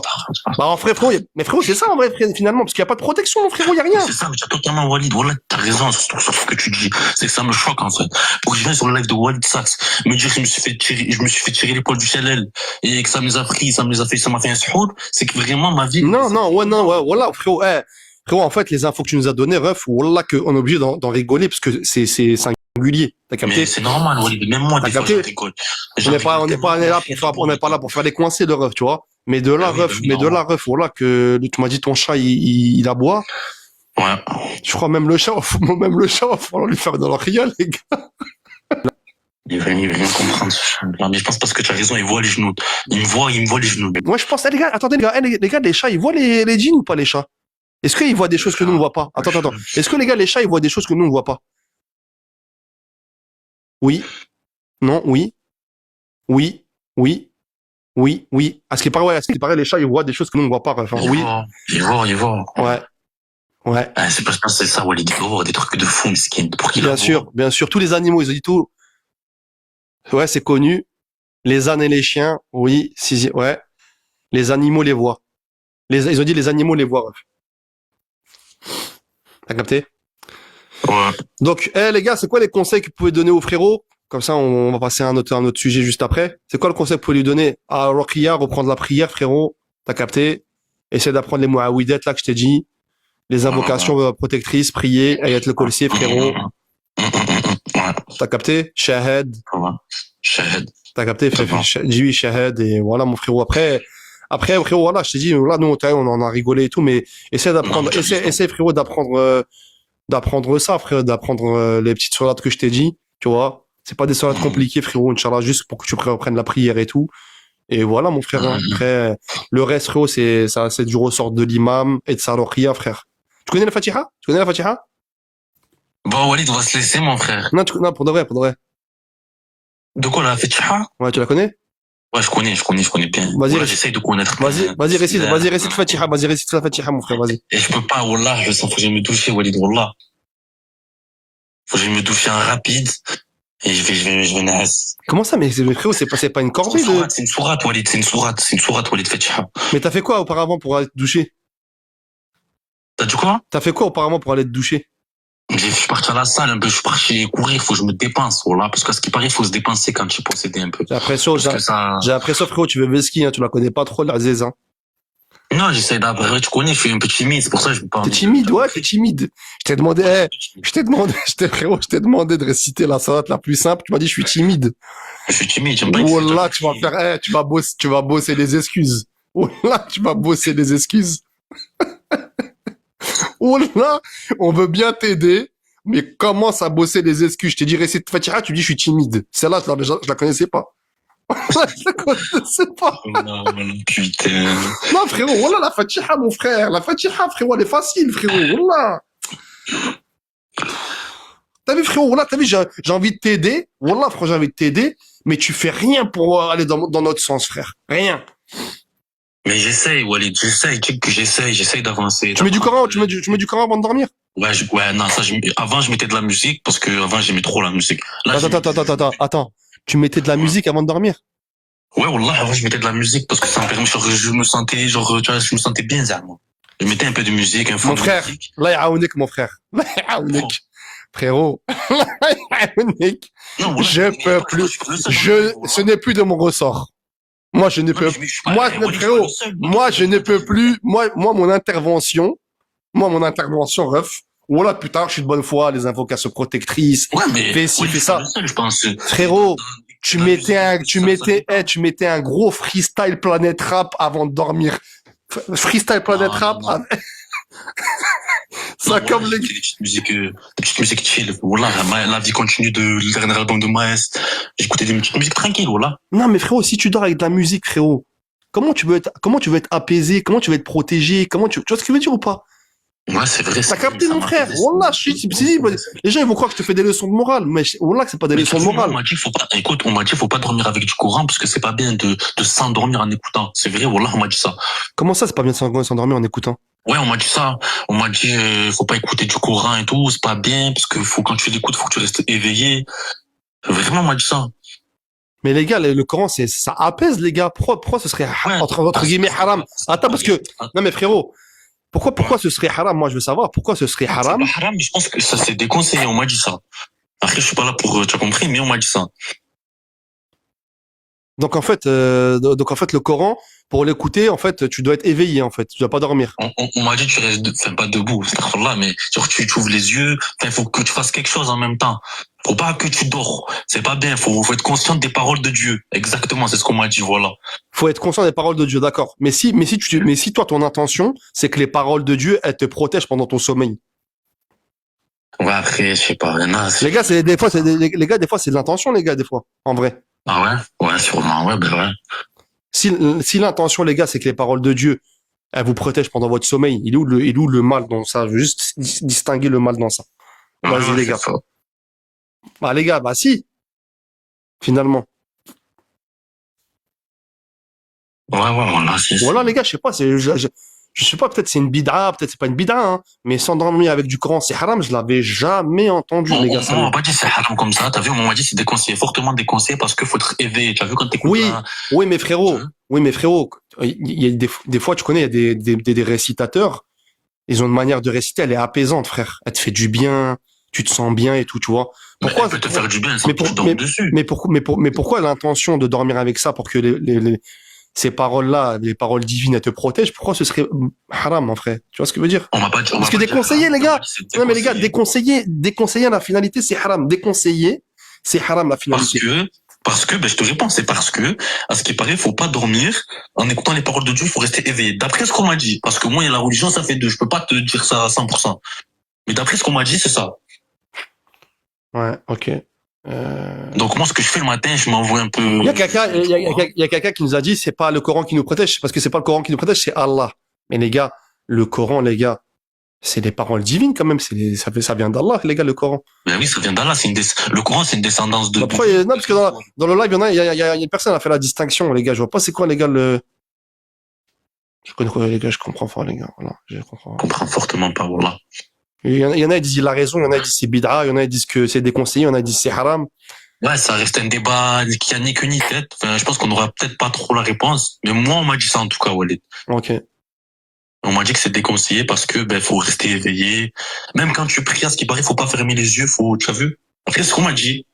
Bah, en vrai, frérot, mais frérot, c'est ça, en vrai, finalement, parce qu'il y a pas de protection, mon frérot, il y a rien. C'est ça, mais tu as totalement Walid. Wallah, t'as raison sur ce que tu dis. C'est que ça me choque, en fait. Pour que je vienne sur le live de Walid Saks, me dire que je me suis fait tirer les poils du Chalel, et que ça me les a pris, ça m'a fait un suhoud, c'est que vraiment ma vie. Non, voilà, frérot, frérot, en fait, les infos que tu nous as données, ref, wallah, qu'on est obligé d'en rigoler, parce que c'est singulier. T'as capté? Mais c'est normal, Walid. Même moi, T'as des fois, capté? je rigole. On n'est pas là pour faire les coincés de ref, tu vois. Mais de là, voilà, que tu m'as dit ton chat, il aboie. Ouais. Je crois même le chat, va falloir lui faire de l'oreille, les gars. Il va rien comprendre, ce chat-là. Mais je pense parce que tu as raison, il voit les genoux. Il me voit les genoux. Moi, je pense, les gars, attendez, les gars, les chats, ils voient les djinns ou pas, les chats? Est-ce qu'ils voient des choses que nous ne voient pas? Attends. Est-ce que les gars, les chats, ils voient des choses que nous ne voient pas? Oui. Non, oui. Oui. À ce qui paraît, les chats, ils voient des choses que nous ne voient pas. Enfin, oui. Il voit. Ouais. Ah, c'est parce que c'est ça, Walid. Il doit voir des trucs de fou, miskin. Pour qu'il Bien sûr. Tous les animaux, ils ont dit tout. Ouais, c'est connu. Les ânes et les chiens, oui. Ouais. Les animaux les voient. Ils ont dit les animaux les voient. T'as capté? Ouais. Donc, les gars, c'est quoi les conseils que vous pouvez donner aux frérots? Comme ça, on va passer à un autre sujet juste après. C'est quoi le conseil que vous pouvez lui donner à Rokia, reprendre la prière, frérot? T'as capté? Essaye d'apprendre les muawidat, là, que je t'ai dit. Les invocations protectrices, prier, ayat le kolsier, frérot. T'as capté? Shahad. Shahad. T'as capté? Dis Shahad, et voilà, mon frérot. Après, frérot, voilà, je t'ai dit, là, nous, on en a rigolé et tout, mais essaie, frérot, d'apprendre ça, frérot, d'apprendre les petites sourates que je t'ai dit, tu vois. C'est pas des sourates compliquées, frérot, Inch'Allah, juste pour que tu reprennes la prière et tout. Et voilà, mon frère. Après, le reste, frérot, c'est du ressort de l'imam et de sa ruqya, frère. Tu connais la Fatiha? Bon, Walid, on va se laisser, mon frère. Non, pour de vrai. De quoi, la Fatiha? Ouais, tu la connais? Ouais, je connais bien. Vas-y, j'essaye de connaître. Vas-y, récite la Fatiha, mon frère, vas-y. Et je peux pas, Wallah, je sens, faut que je me doucher, Walid, Wallah. Faut que je me douche en rapide. Et je vais naze. Comment ça, mais frérot, c'est pas une corvée C'est une sourate, Walid, Fatiha. Mais t'as fait quoi auparavant pour aller te doucher? T'as dit quoi? T'as fait quoi auparavant pour aller te doucher? Je suis parti à la salle un peu, je suis parti courir, faut que je me dépense, voilà, parce qu'à ce qui paraît, il faut se dépenser quand tu es possédé un peu. J'ai l'impression, frérot, tu veux Veski, hein, tu la connais pas trop, la Zez, hein. Non, j'essaie d'après, tu connais, je suis un peu timide, c'est pour ça que je me parle. T'es timide, ouais, t'es timide. Je t'ai demandé de réciter la salade la plus simple, tu m'as dit, je suis timide. Je suis timide, j'aime pas. Wallah, tu vas bosser les excuses. Wallah, tu vas bosser les excuses. Wallah, on veut bien t'aider, mais commence à bosser les excuses. Je t'ai dit récite Fatiha, tu dis je suis timide. Celle-là, je la connaissais pas. Je la connaissais pas. Non, putain. Non, frérot, voilà la Fatiha, mon frère. La Fatiha, frérot, elle est facile, frérot. Wallah. T'as vu, frérot, voilà, t'as vu, j'ai envie de t'aider. Wallah, frérot, j'ai envie de t'aider, mais tu fais rien pour aller dans notre sens, frère. Rien. Mais j'essaye, Walid, j'essaye d'avancer. Tu mets du Coran avant de dormir? Ouais, non, ça, avant, je mettais de la musique, parce que avant, j'aimais trop la musique. Là, Attends. Tu mettais de la musique avant de dormir? Ouais, Wallah, avant, je mettais de la musique, parce que ça me permet, je me sentais bien, Zermo. Je mettais un peu de musique, un fond de musique. Là, yaounik, mon frère. Là, yaounik. Frérot. Là, yaounik. Je peux plus. Ce n'est plus de mon ressort. Moi, je ne peux plus. Moi, je ne peux plus. Moi, mon intervention, ref. Voilà, putain, je suis de bonne foi, les invocations protectrices. Ouais, mais. Fais ci, fais ça. Je pense. Frérot, tu mettais un gros freestyle Planet Rap avant de dormir. Freestyle Planet Rap. Ça comme les petites musiques chill. Voilà, la vie continue de le dernier album de Maes. J'écoutais des petites musiques tranquilles, voilà. Non, mais frérot, si tu dors avec de la musique, frérot, comment tu veux être apaisé, comment tu veux être protégé, tu vois ce que je veux dire ou pas? Ouais, c'est vrai. T'as capté, mon frère? Wallah, les gens, ils vont croire que je te fais des leçons de morale, mais wallah, que c'est pas des leçons de morale. On m'a dit, faut pas dormir avec du Coran parce que c'est pas bien de s'endormir en écoutant. C'est vrai, wallah, on m'a dit ça. Comment ça, c'est pas bien de s'endormir en écoutant? Ouais, on m'a dit ça. On m'a dit, faut pas écouter du Coran et tout, c'est pas bien, parce que quand tu l'écoutes, faut que tu restes éveillé. Vraiment, on m'a dit ça. Mais les gars, le Coran, ça apaise, les gars. Pourquoi ce serait, Ouais. entre guillemets, haram? Attends, parce que, non mais frérot, pourquoi ce serait haram? Moi, je veux savoir, pourquoi ce serait haram? C'est pas haram, mais je pense que ça c'est déconseillé, on m'a dit ça. Après, je suis pas là pour, tu as compris, mais on m'a dit ça. Donc en fait, le Coran, pour l'écouter, en fait, tu dois être éveillé, en fait. Tu dois pas dormir. On m'a dit, tu restes, enfin, pas debout, là, mais genre, tu ouvres les yeux, enfin, faut que tu fasses quelque chose en même temps. Faut pas que tu dors. C'est pas bien, faut être conscient des paroles de Dieu. Exactement, c'est ce qu'on m'a dit, voilà. Faut être conscient des paroles de Dieu, d'accord. Mais si toi, ton intention, c'est que les paroles de Dieu, elles te protègent pendant ton sommeil. Ouais, après, je sais pas, il y en a, Les gars, des fois, c'est de l'intention, les gars, des fois, en vrai. Ah ouais? Ouais, sûrement, ouais, ben ouais. Si l'intention, les gars, c'est que les paroles de Dieu, elles vous protègent pendant votre sommeil, il est où le mal dans ça? Je veux juste distinguer le mal dans ça. Vas-y, les gars. Bah, les gars, bah, si. Finalement. Ouais, voilà, c'est Voilà, les gars, je sais pas, je sais pas, peut-être c'est une bid'a, peut-être c'est pas une bid'a, hein, mais s'endormir avec du Coran, c'est haram, je l'avais jamais entendu, les gars. On m'a pas dit c'est haram comme ça, t'as vu, on m'a dit c'est déconseillé, fortement déconseillé parce qu'il faut être éveillé, t'as vu quand t'écoutes Oui, mais frérot, il y a des fois, tu connais, il y a des récitateurs, ils ont une manière de réciter, elle est apaisante, frère. Elle te fait du bien, tu te sens bien et tout, tu vois. Pourquoi elle peut te faire du bien sans que tu dormes dessus? Mais pourquoi l'intention de dormir avec ça pour que ces paroles-là, les paroles divines, elles te protègent? Pourquoi ce serait haram, mon frère? Tu vois ce que je veux dire? On m'a pas dit. Parce que déconseiller, les gars. Non, mais les gars, déconseiller, la finalité, c'est haram. Déconseiller, c'est haram, la finalité. Parce que, ben, je te réponds, c'est parce que, à ce qui paraît, faut pas dormir en écoutant les paroles de Dieu, il faut rester éveillé. D'après ce qu'on m'a dit, parce que moi, la religion, ça fait deux, je peux pas te dire ça à 100%. Mais d'après ce qu'on m'a dit, c'est ça. Ouais, ok. Donc moi, ce que je fais le matin, je m'envoie un peu. Il y a quelqu'un qui nous a dit, c'est pas le Coran qui nous protège, parce que c'est pas le Coran qui nous protège, c'est Allah. Mais les gars, le Coran, les gars, c'est des paroles divines quand même. Ça vient d'Allah, les gars, le Coran. Ben oui, ça vient d'Allah. Le Coran, c'est une descendance de. Après, non, parce que dans le live, il y a une personne qui a fait la distinction, les gars. Je vois pas c'est quoi, les gars, je connais quoi, les gars, je comprends pas, les gars. Voilà, je comprends. Je comprends fortement pas, voilà. Il y en a, ils disent il a raison, il y en a, ils disent c'est bid'a, il y en a, ils disent que c'est déconseillé, il y en a, ils disent c'est haram. Ouais, ça reste un débat qui a ni queue ni tête. Enfin, je pense qu'on n'aura peut-être pas trop la réponse. Mais moi, on m'a dit ça en tout cas, Walid. Ok. On m'a dit que c'est déconseillé parce que, ben, faut rester éveillé. Même quand tu pries, à ce qui paraît, faut pas fermer les yeux, tu as vu? Après, c'est ce qu'on m'a dit.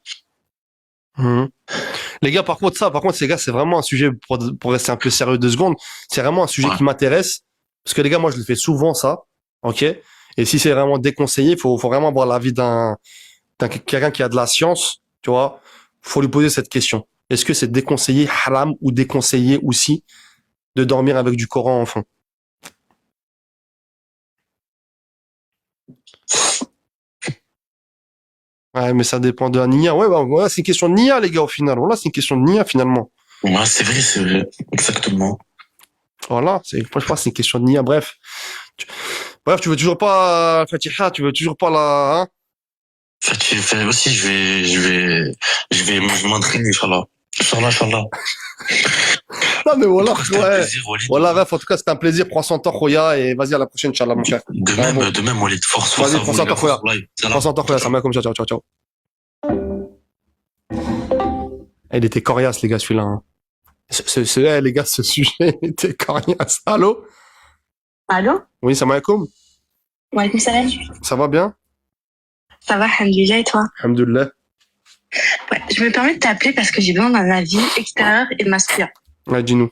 Les gars, par contre, les gars, c'est vraiment un sujet pour rester un peu sérieux 2 secondes. C'est vraiment un sujet qui m'intéresse. Parce que les gars, moi, je le fais souvent, ça. Ok? Et si c'est vraiment déconseillé, faut vraiment avoir l'avis d'un quelqu'un qui a de la science, tu vois. Faut lui poser cette question. Est-ce que c'est déconseillé, haram, ou déconseillé aussi de dormir avec du Coran en fond? Ouais, mais ça dépend de la niya. Ouais, bah, voilà, c'est une question de niya, les gars, au final. Voilà, c'est une question de niya, finalement. Ouais, c'est vrai, exactement. Voilà, je pense que c'est une question de niya. Bref, tu veux toujours pas Fatiha, tu veux toujours pas la, hein? Fatiha aussi, je vais m'entraîner, Inch'Allah. Inch'Allah. Non, mais voilà, ouais. Plaisir, Voilà, bref, en tout cas, c'était un plaisir. Prends soin de toi, Khoya, et vas-y, à la prochaine, Inch'Allah, mon cher. De même, Walid, force. Vas-y, prends soin de toi, Khoya. Prends soin de toi, Khoya. Salam alaikum, ciao. Il était coriace, les gars, celui-là, hein. Les gars, ce sujet était coriace. Allô? Allô? Oui, salam alaikum. Wa alaikum salam. Ça va bien? Ça va, alhamdoulilah, et toi? Alhamdoulilah. Ouais, je me permets de t'appeler parce que j'ai besoin d'un avis extérieur et masculin. Ouais, dis-nous.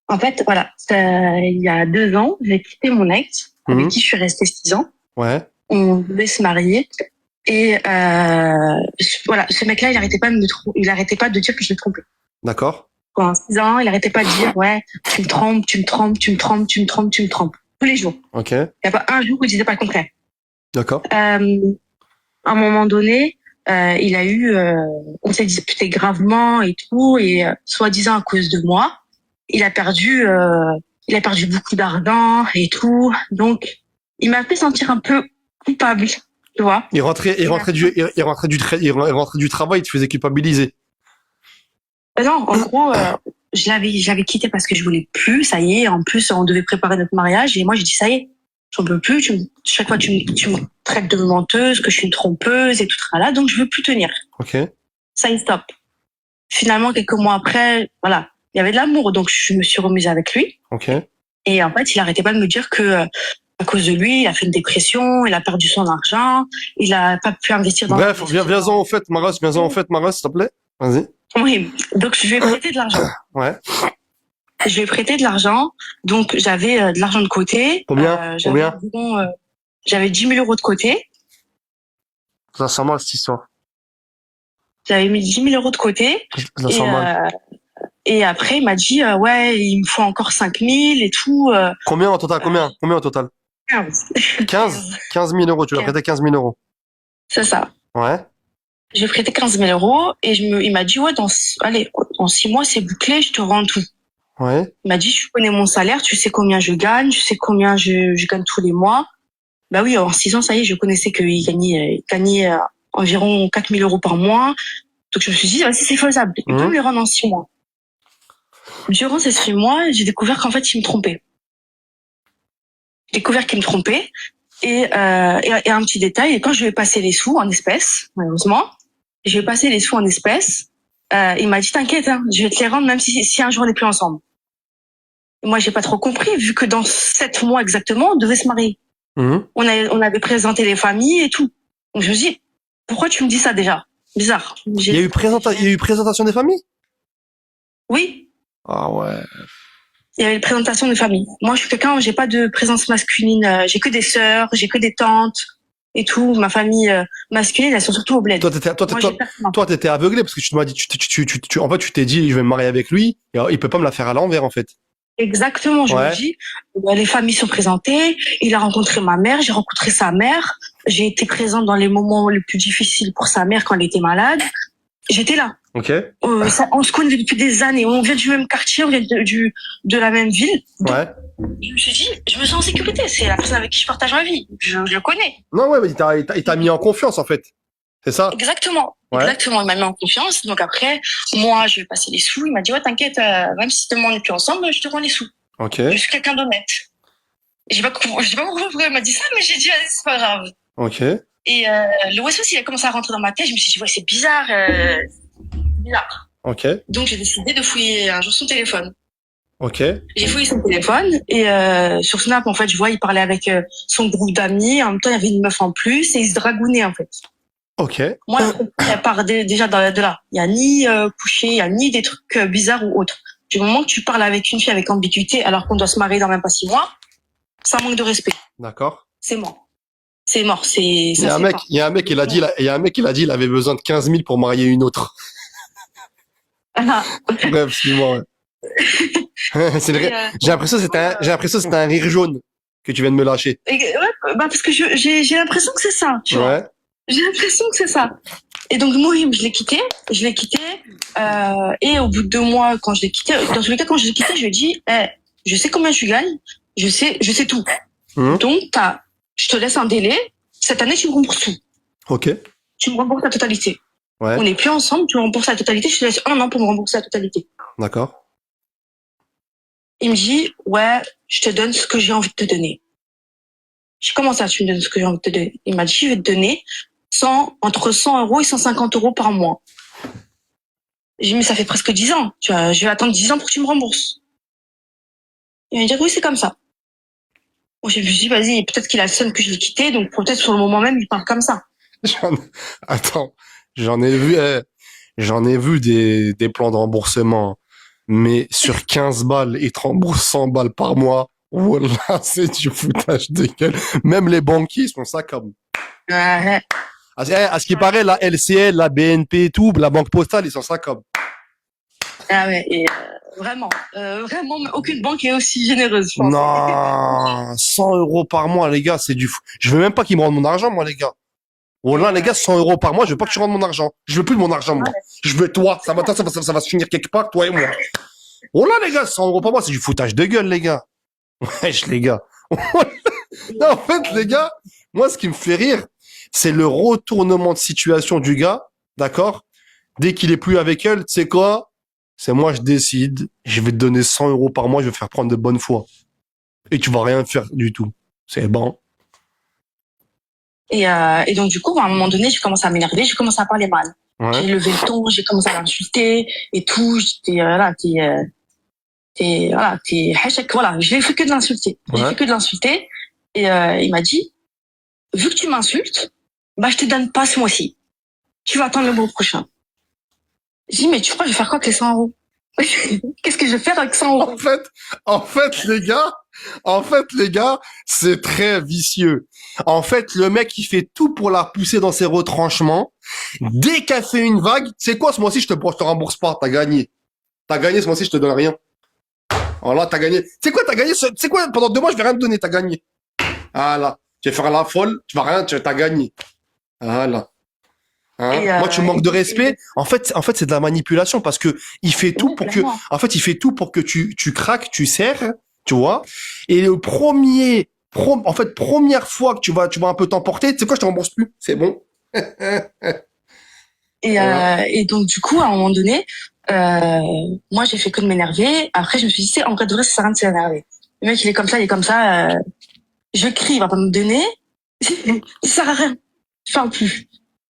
En fait, voilà, il y a 2 ans, j'ai quitté mon ex, avec qui je suis restée 6 ans. Ouais. On devait se marier. Et voilà, ce mec-là, il arrêtait pas de dire que je le trompais. D'accord. Pendant 6 ans, il arrêtait pas de dire, ouais, tu me trompes. Tous les jours. Ok. Il n'y a pas un jour où il disait pas le contraire. D'accord. À un moment donné, il a eu, on s'est disputé gravement et tout, et soi-disant à cause de moi, il a perdu beaucoup d'argent et tout. Donc, il m'a fait sentir un peu coupable, tu vois. Il rentrait du travail, il te faisait culpabiliser. Non, en gros, je l'avais quitté parce que je voulais plus, ça y est. En plus, on devait préparer notre mariage et moi, j'ai dit, ça y est, j'en peux plus. Chaque fois, tu me traites de menteuse, que je suis une trompeuse et tout ça là, donc je veux plus tenir. Ok. Ça y est, stop. Finalement, quelques mois après, voilà, il y avait de l'amour, donc je me suis remise avec lui. Ok. Et en fait, il arrêtait pas de me dire que, à cause de lui, il a fait une dépression, il a perdu son argent, il a pas pu investir dans... Bref, viens-en au fait, Maros, s'il te plaît. Vas-y. Oui, donc je lui ai prêté de l'argent. Ouais. Je lui ai prêté de l'argent, donc j'avais de l'argent de côté. Combien? Combien? J'avais 10 000 euros de côté. Ça sent mal, cette histoire. J'avais mis 10 000 euros de côté. Ça sent mal. Et après, il m'a dit, ouais, il me faut encore 5 000 et tout. Combien au total? Combien au total? 15. 15 000 euros. Tu lui as prêté 15 000 euros. C'est ça. Ouais. J'ai prêté 15 000 euros et il m'a dit, ouais, dans 6 mois, c'est bouclé, je te rends tout. Ouais. Il m'a dit, tu connais mon salaire, tu sais combien je gagne, tu sais combien je gagne tous les mois. Bah oui, en 6 ans, ça y est, je connaissais qu'il gagnait environ 4 000 euros par mois. Donc je me suis dit, vas-y, c'est faisable. Il peut me les rendre en 6 mois. Durant ces 6 mois, j'ai découvert qu'en fait, il me trompait. J'ai découvert qu'il me trompait. Et un petit détail, quand je lui ai passé les sous en espèces, malheureusement, je lui ai passé les sous en espèces, il m'a dit, t'inquiète, hein, je vais te les rendre même si un jour on n'est plus ensemble. Et moi, j'ai pas trop compris, vu que dans 7 mois exactement, on devait se marier. On avait présenté les familles et tout. Donc je me dis, pourquoi tu me dis ça déjà? Bizarre. Il y a eu présentation des familles? Oui. Ah ouais. Il y avait une présentation de famille. Moi, je suis quelqu'un, j'ai pas de présence masculine. J'ai que des sœurs, j'ai que des tantes et tout. Ma famille masculine, elles sont surtout au bled. Toi, t'étais aveuglé parce que tu m'as dit, en fait, tu t'es dit, je vais me marier avec lui. Et il peut pas me la faire à l'envers, en fait. Exactement. Je me dis, les familles sont présentées. Il a rencontré ma mère, j'ai rencontré sa mère. J'ai été présente dans les moments les plus difficiles pour sa mère quand elle était malade. J'étais là. Ok. On se connaît depuis des années. On vient du même quartier, on vient de la même ville. Donc, ouais. Je me suis dit, je me sens en sécurité. C'est la personne avec qui je partage ma vie. Je le connais. Non, ouais, mais il t'a mis en confiance, en fait. C'est ça? Exactement. Ouais. Exactement. Il m'a mis en confiance. Donc après, moi, je vais passer les sous. Il m'a dit, ouais, t'inquiète, même si demain on n'est plus ensemble, je te rends les sous. Ok. Je suis quelqu'un d'honnête. J'ai pas compris pourquoi il m'a dit ça, mais j'ai dit, allez, c'est pas grave. Ok. Et le West, il a commencé à rentrer dans ma tête. Je me suis dit, ouais, c'est bizarre. Bizarre. Ok. Donc j'ai décidé de fouiller un jour son téléphone. Ok. J'ai fouillé son téléphone et sur Snap, en fait, je vois, il parlait avec son groupe d'amis. En même temps, il y avait une meuf en plus et il se dragounait, en fait. Ok. Moi, elle part déjà de là. Il y a ni coucher, il y a ni des trucs bizarres ou autres. Du moment que tu parles avec une fille avec ambiguïté alors qu'on doit se marier dans même pas 6 mois, ça manque de respect. D'accord. C'est mort. C'est mort. Il y a un mec, il a dit, il avait besoin de 15 000 pour marier une autre. Bref, excuse-moi. J'ai l'impression que c'était un rire jaune que tu viens de me lâcher. Parce que j'ai l'impression que c'est ça, tu vois. J'ai l'impression que c'est ça. Et donc Mohim, je l'ai quitté, et au bout de 2 mois, quand je l'ai quitté, dans tous les cas, quand je l'ai quitté, je lui ai dit, je sais combien tu gagnes, je sais tout. Donc je te laisse un délai. Cette année, tu me rembourses tout. Ok. Tu me rembourses la totalité. Ouais. On n'est plus ensemble, tu me rembourses la totalité, je te laisse 1 an pour me rembourser la totalité. D'accord. Il me dit, ouais, je te donne ce que j'ai envie de te donner. Je dis, comment ça, tu me donnes ce que j'ai envie de te donner? Il m'a dit, je vais te donner entre 100 euros et 150 euros par mois. J'ai dit, mais ça fait presque 10 ans. Tu vois, je vais attendre 10 ans pour que tu me rembourses. Il m'a dit, oui, c'est comme ça. Bon, je me suis dit, vas-y, peut-être qu'il a le seum que je l'ai quitté, donc peut-être sur le moment même, il parle comme ça. Attends, j'en ai vu des plans de remboursement, mais sur 15 balles, ils te remboursent 100 balles par mois. Voilà, c'est du foutage de gueule. Même les banquiers font ça comme. Ouais. À ce qui paraît, la LCL, la BNP et tout, la Banque Postale, ils sont ça comme. Ah ouais, et vraiment, aucune banque est aussi généreuse, je pense. Non, 100 euros par mois, les gars, c'est du fou. Je veux même pas qu'ils me rendent mon argent, moi, les gars. Oh là, les gars, 100 euros par mois, je veux pas que tu rendes mon argent. Je veux plus de mon argent, moi. Je veux toi. Ça va se finir quelque part, toi et moi. Oh là, les gars, 100 euros par mois, c'est du foutage de gueule, les gars. Wesh, les gars. Non, en fait, les gars, moi, ce qui me fait rire, c'est le retournement de situation du gars, d'accord? Dès qu'il est plus avec elle, tu sais quoi? c'est moi, je décide, je vais te donner 100 euros par mois, je vais te faire prendre de bonne foi. Et tu vas rien faire du tout. C'est bon. Et donc, du coup, à un moment donné, j'ai commencé à m'énerver, j'ai commencé à parler mal. J'ai Ouais. levé le ton, j'ai commencé à l'insulter et tout. J'étais là, t'es hachek, voilà. J'ai fait que de l'insulter. J'ai Ouais. fait que de l'insulter. Et il m'a dit, vu que tu m'insultes, bah je te donne pas ce mois-ci. Tu vas attendre le mois prochain. J'ai dit, mais tu crois que je vais faire quoi avec les 100 euros? Qu'est-ce que je vais faire avec 100 euros? En fait, les gars, c'est très vicieux. En fait, le mec, il fait tout pour la pousser dans ses retranchements. Dès qu'elle fait une vague, c'est quoi ce mois-ci, je te rembourse pas, t'as gagné. T'as gagné ce mois-ci, je te donne rien. Voilà, t'as gagné. C'est quoi, t'as gagné, c'est quoi, pendant 2 mois, je vais rien te donner, t'as gagné. Voilà. Tu vas faire la folle, tu vas rien, t'as gagné. Voilà. Hein? Et, Moi, tu manques de respect. En fait, c'est de la manipulation parce que il fait tout Oui, pour que, clairement. en fait, il fait tout pour que tu craques, tu serres, tu vois. Et le première fois que tu vas un peu t'emporter, tu sais quoi, je te rembourse plus. C'est bon. Voilà. Et donc, du coup, à un moment donné, moi, j'ai fait que de m'énerver. Après, je me suis dit, en vrai, de vrai, ça sert à rien de s'énerver. Le mec, il est comme ça, je crie, il va pas me donner. Ça sert à rien. Je parle plus.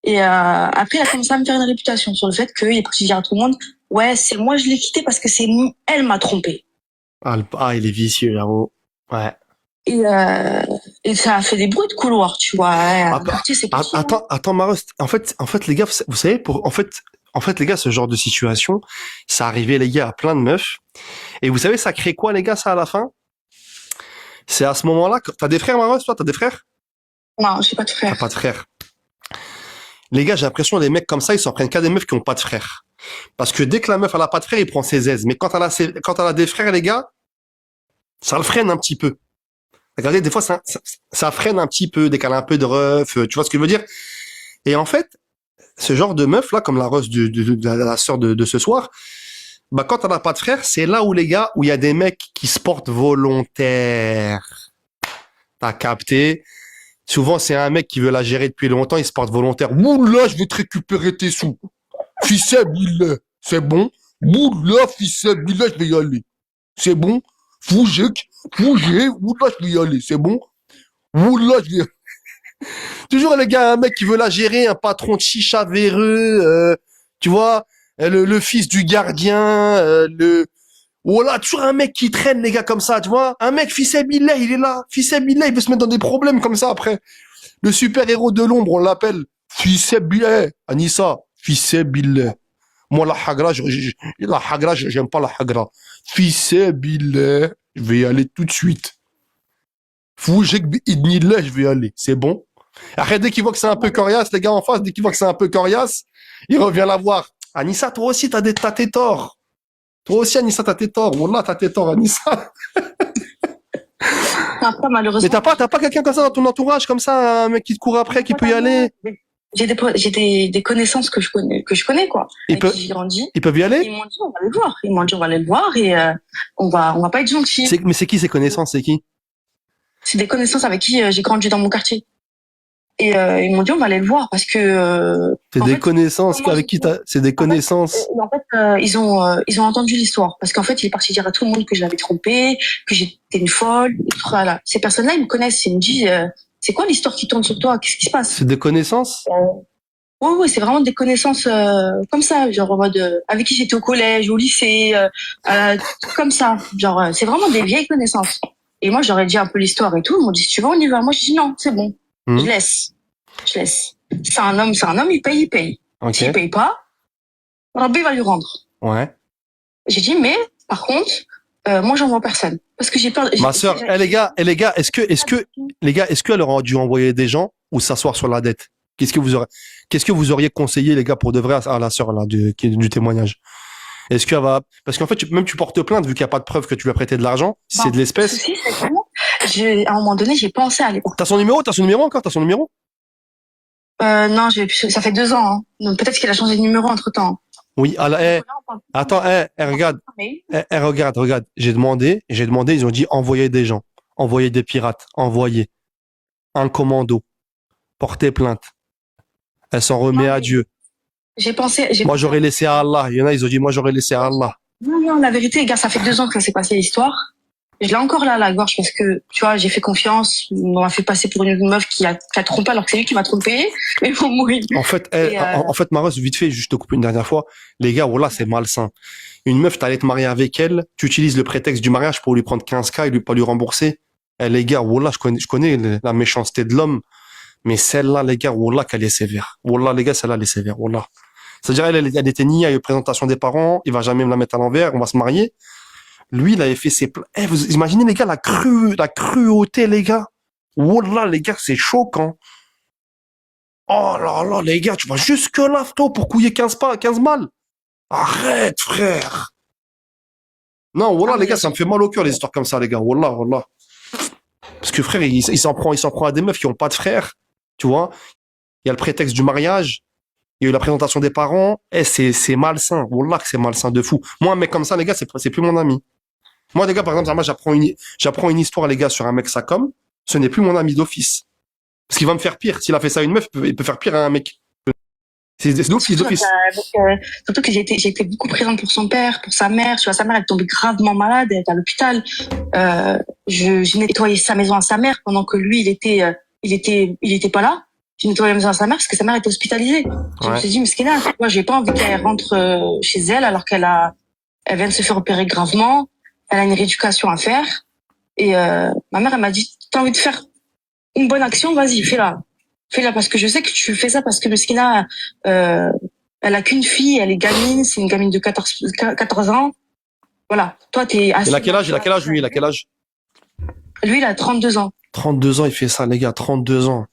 Et après, il a commencé à me faire une réputation sur le fait qu'il est parti dire à tout le monde, ouais, c'est moi, je l'ai quitté parce que elle m'a trompé. Il est vicieux, j'avoue. Ouais. Et ça a fait des bruits de couloir, tu vois. Ouais, Ah, le quartier, c'est parti. attends, Maros. En fait, les gars, vous savez, en fait, les gars, ce genre de situation, ça arrivait, les gars, à plein de meufs. Et vous savez, ça crée quoi, les gars, ça, à la fin? C'est à ce moment-là que, t'as des frères, Maros, toi, t'as des frères? Non, j'ai pas de T'as frère. pas de frères. Les gars, j'ai l'impression, les mecs comme ça, ils s'en prennent qu'à des meufs qui ont pas de frères. Parce que dès que la meuf, elle a pas de frères, il prend ses aises. Mais quand elle a des frères, les gars, ça le freine un petit peu. Regardez, des fois, ça freine un petit peu, dès qu'elle a un peu de ref, tu vois ce que je veux dire? Et en fait, ce genre de meuf, là, comme la Rose de la sœur de ce soir, bah, quand elle n'a pas de frère, c'est là où, les gars, où il y a des mecs qui se portent volontaires. T'as capté? Souvent, c'est un mec qui veut la gérer depuis longtemps, il se porte volontaire. Oula, je vais te récupérer tes sous. Fils billet, c'est bon. Oula, fils billet, je vais y aller. C'est bon. Fougé, oula, je vais y aller. C'est bon. Oula, je vais... Toujours, les gars, un mec qui veut la gérer, un patron de chicha véreux, tu vois, le fils du gardien, voilà, toujours un mec qui traîne, les gars, comme ça, tu vois. Un mec, fils billah, il est là. Fils billah, il veut se mettre dans des problèmes comme ça après. Le super-héros de l'ombre, on l'appelle. Fils billah. Anissa, fils billah. Moi, la hagra, j'aime pas la hagra. Fils billah, je vais y aller tout de suite. Foujek idnillah, je vais y aller. C'est bon? Après, dès qu'il voit que c'est un peu coriace, les gars en face, dès qu'il voit que c'est un peu coriace, il revient la voir. Anissa, toi aussi, t'as tes torts. Toi aussi, Anissa, t'as tes torts. Wallah, t'as tes torts, Anissa. Après, malheureusement. Mais t'as pas quelqu'un comme ça dans ton entourage, comme ça, un mec qui te court après, qui peut y aller? J'ai des connaissances que je connais, quoi. Avec qui j'ai grandi. Ils peuvent y aller? Ils m'ont dit, on va aller le voir. Ils m'ont dit, on va aller le voir et, on va pas être gentils. Mais c'est qui ces connaissances? C'est qui? C'est des connaissances avec qui j'ai grandi dans mon quartier. Et ils m'ont dit on va aller le voir parce que c'est des connaissances avec qui c'est des connaissances. En fait, ils ont entendu l'histoire parce qu'en fait il est parti dire à tout le monde que je l'avais trompé, que j'étais une folle. Voilà. Ces personnes-là ils me connaissent, ils me disent c'est quoi l'histoire qui tourne sur toi, qu'est-ce qui se passe? C'est des connaissances. Oui, c'est vraiment des connaissances comme ça, genre en mode avec qui j'étais au collège, au lycée, comme ça. Genre c'est vraiment des vieilles connaissances. Et moi j'aurais dit un peu l'histoire et tout, ils m'ont dit si tu veux on y va. Moi j'ai dit non, c'est bon. Je laisse. C'est un homme, il paye. Okay. S'il paye pas, Rabbi va lui rendre. Ouais. J'ai dit, mais, par contre, moi, j'en vois personne. Parce que j'ai peur. Ma sœur, les gars, est-ce qu'elle aurait dû envoyer des gens ou s'asseoir sur la dette? Qu'est-ce que vous auriez conseillé, les gars, pour de vrai à la sœur, là, du témoignage? Est-ce qu'elle va, parce qu'en fait, même tu portes plainte vu qu'il n'y a pas de preuve que tu lui as prêté de l'argent, si c'est de l'espèce. Si, c'est vraiment, à un moment donné, j'ai pensé à aller. T'as son numéro encore? T'as son numéro? Non, ça fait 2 ans, hein. Donc peut-être qu'il a changé de numéro entre temps. Oui, attends, regarde. J'ai demandé, ils ont dit envoyer des gens, envoyer des pirates, envoyer un commando, porter plainte. Elle s'en remet à Dieu. J'ai Moi, pensé j'aurais laissé à Allah. Il y en a, ils ont dit, moi, j'aurais laissé à Allah. Non, non, la vérité, les gars, ça fait 2 ans que ça s'est passé l'histoire. Je l'ai encore là à la gorge parce que, tu vois, j'ai fait confiance. On m'a fait passer pour une meuf qui a trompé alors que c'est lui qui m'a trompé. Mais bon, mourir. En fait, Et, en fait, Maros, vite fait, juste te couper une dernière fois. Les gars, voilà, c'est malsain. Une meuf, t'allais te marier avec elle, tu utilises le prétexte du mariage pour lui prendre 15K et lui pas lui rembourser. Eh, les gars, voilà, je connais la méchanceté de l'homme, mais celle-là, les gars, voilà qu'elle est sévère. Voilà, les gars, celle-là, elle est sévère, voilà. C'est-à-dire, elle était niée à la présentation des parents, il va jamais me la mettre à l'envers, on va se marier. Lui, il avait fait eh, vous imaginez, les gars, la cruauté, les gars. Wallah, les gars, c'est choquant. Oh là là, les gars, tu vas jusque là, toi, pour couiller 15 balles. Arrête, frère. Non, wallah, les gars, ça me fait mal au cœur, les histoires comme ça, les gars. Wallah, wallah. Parce que, frère, il s'en prend à des meufs qui ont pas de frère. Tu vois? Il y a le prétexte du mariage. Il y a eu la présentation des parents. Eh, c'est malsain. Wallah, que c'est malsain de fou. Moi, un mec comme ça, les gars, c'est plus mon ami. Moi, les gars, par exemple, moi, j'apprends une histoire, les gars, sur un mec ça comme, ce n'est plus mon ami d'office. Parce qu'il va me faire pire. S'il a fait ça à une meuf, il peut faire pire à un mec. C'est d'office, d'office. surtout que j'ai été beaucoup présente pour son père, pour sa mère. Tu vois, sa mère, elle est tombée gravement malade, elle est à l'hôpital. J'ai nettoyé sa maison à sa mère pendant que lui, il était pas là. J'ai nettoyé la maison à sa mère parce que sa mère était hospitalisée. Je me suis dit, mais ce qu'il a, moi, j'ai pas envie qu'elle rentre chez elle alors elle vient de se faire opérer gravement. Elle a une rééducation à faire. Et ma mère, elle m'a dit, t'as envie de faire une bonne action, vas-y, fais-la. Fais-la parce que je sais que tu fais ça parce que Meskina, elle a qu'une fille, elle est gamine, c'est une gamine de 14 ans. Voilà. Toi, t'es assez... Il a quel âge, lui? Il a quel âge? Lui, il a 32 ans. 32 ans, il fait ça, les gars, 32 ans.